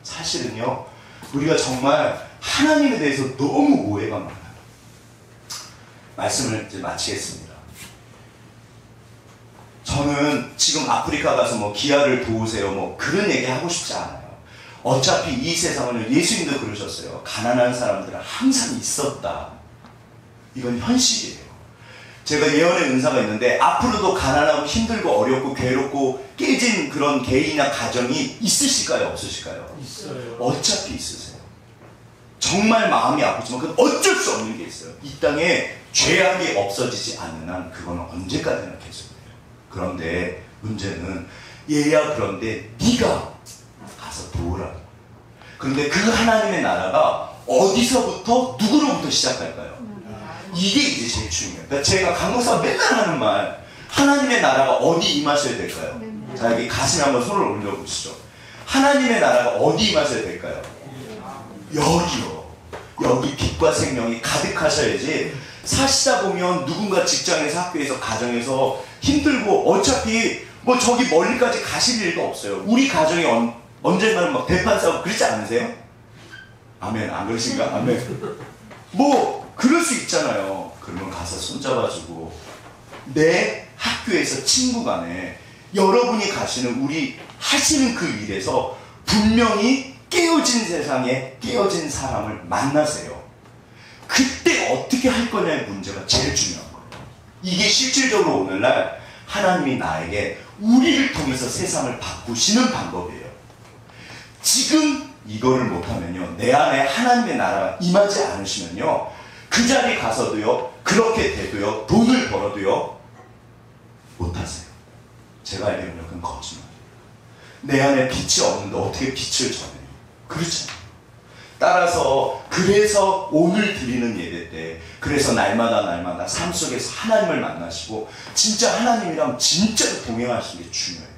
사실은요, 우리가 정말 하나님에 대해서 너무 오해가 많아요. 말씀을 이제 마치겠습니다. 저는 지금 아프리카 가서 뭐 기아를 도우세요 뭐 그런 얘기 하고 싶지 않아요. 어차피 이 세상은 예수님도 그러셨어요. 가난한 사람들은 항상 있었다. 이건 현실이에요. 제가 예언의 은사가 있는데 앞으로도 가난하고 힘들고 어렵고 괴롭고 깨진 그런 개인이나 가정이 있으실까요? 없으실까요? 있어요. 어차피 있으세요. 정말 마음이 아프지만 그건 어쩔 수 없는 게 있어요. 이 땅에 죄악이 없어지지 않는 한 그건 언제까지나 계속돼요. 그런데 문제는 얘야 그런데 네가 가서 도우라고. 그런데 그 하나님의 나라가 어디서부터 누구로부터 시작할까요? 이게 이제 제일 중요해요. 그러니까 제가 강목사가 맨날 하는 말, 하나님의 나라가 어디 임하셔야 될까요? 자, 여기 가슴에 한번 손을 올려보시죠. 하나님의 나라가 어디 임하셔야 될까요? 여기요. 여기 빛과 생명이 가득하셔야지. 사시다 보면 누군가 직장에서 학교에서 가정에서 힘들고 어차피 뭐 저기 멀리까지 가실 일도 없어요. 우리 가정이 언젠가는 막 대판 싸우고 그러지 않으세요? 아멘. 안 그러신가? 아멘. 뭐 그럴 수 있잖아요. 그러면 가서 손잡아주고 내 학교에서 친구 간에 여러분이 가시는 우리 하시는 그 일에서 분명히 깨어진 세상에 깨어진 사람을 만나세요. 그때 어떻게 할 거냐의 문제가 제일 중요한 거예요. 이게 실질적으로 오늘날 하나님이 나에게 우리를 통해서 세상을 바꾸시는 방법이에요. 지금 이거를 못하면요, 내 안에 하나님의 나라가 임하지 않으시면요, 그 자리 가서도요, 그렇게 돼도요, 돈을 벌어도요 못하세요. 제가 알기로는 그건 거짓말이에요. 내 안에 빛이 없는데 어떻게 빛을 전해요? 그렇잖아요. 따라서 그래서 오늘 드리는 예배 때, 그래서 날마다 삶 속에서 하나님을 만나시고 진짜 하나님이랑 진짜로 동행하시는 게 중요해요.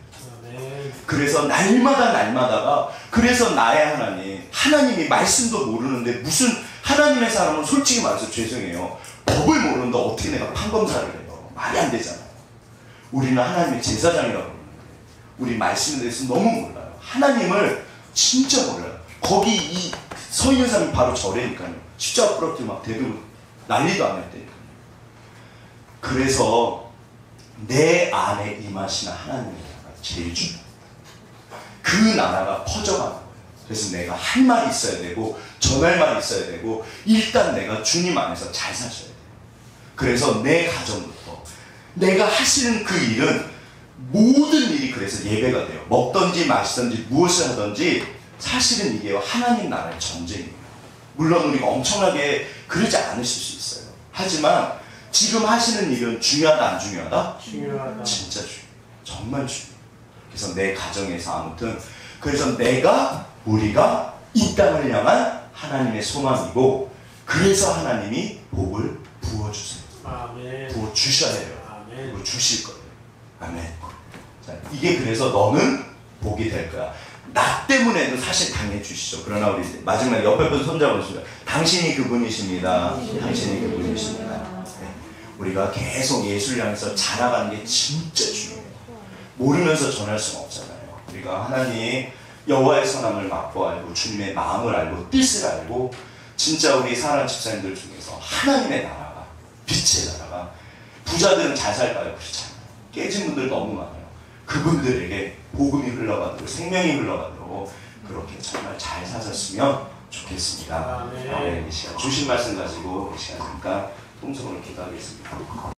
그래서 날마다가 그래서 나의 하나님이 말씀도 모르는데 무슨 하나님의 사람은 솔직히 말해서 죄송해요. 법을 모르는데 어떻게 내가 판검사를 해요? 말이 안 되잖아요. 우리는 하나님의 제사장이라고 그러는데 우리 말씀에 대해서 너무 몰라요. 하나님을 진짜 몰라요. 거기 이 서 있는 사람이 바로 저래니까요. 십자가 부럽게 막 대들고 난리도 안 했다니까요. 그래서 내 안에 임하시는 하나님의 나라가 제일 중요해요. 그 나라가 퍼져가는 거예요. 그래서 내가 할 말이 있어야 되고 전할 말이 있어야 되고 일단 내가 주님 안에서 잘 사셔야 돼요. 그래서 내 가정부터 내가 하시는 그 일은 모든 일이 그래서 예배가 돼요. 먹든지 마시든지 무엇을 하든지 사실은 이게 하나님 나라의 전쟁이에요. 물론 우리가 엄청나게 그러지 않으실 수 있어요. 하지만 지금 하시는 일은 중요하다 안 중요하다? 중요하다. 진짜 정말 중요해요. 그래서 내 가정에서 아무튼 그래서 우리가 이 땅을 향한 하나님의 소망이고 그래서 하나님이 복을 부어주세요. 아멘. 부어주셔야 해요. 아멘. 그리고 주실 거예요. 아멘. 자, 이게 그래서 너는 복이 될 거야. 나 때문에도 사실 당해주시죠. 그러나 우리 마지막에 옆에 분 손잡으시죠. 당신이 그분이십니다. 당신이 그분이십니다. 네. 우리가 계속 예수를 향해서 자라가는 게 진짜 중요해요. 모르면서 전할 수는 없잖아요. 우리가 하나님 여호와의 선함을 맛보 알고 주님의 마음을 알고 뜻을 알고 진짜 우리 사랑하는 집사님들 중에서 하나님의 나라가 빛의 나라가 부자들은 잘 살까요? 그렇지 않아요. 깨진 분들 너무 많아요. 그분들에게 복음이 흘러가도록 생명이 흘러가도록 그렇게 정말 잘 사셨으면 좋겠습니다. 아멘. 이 시간 주신 말씀 가지고 이 시간 잠깐 통성으로 기도하겠습니다.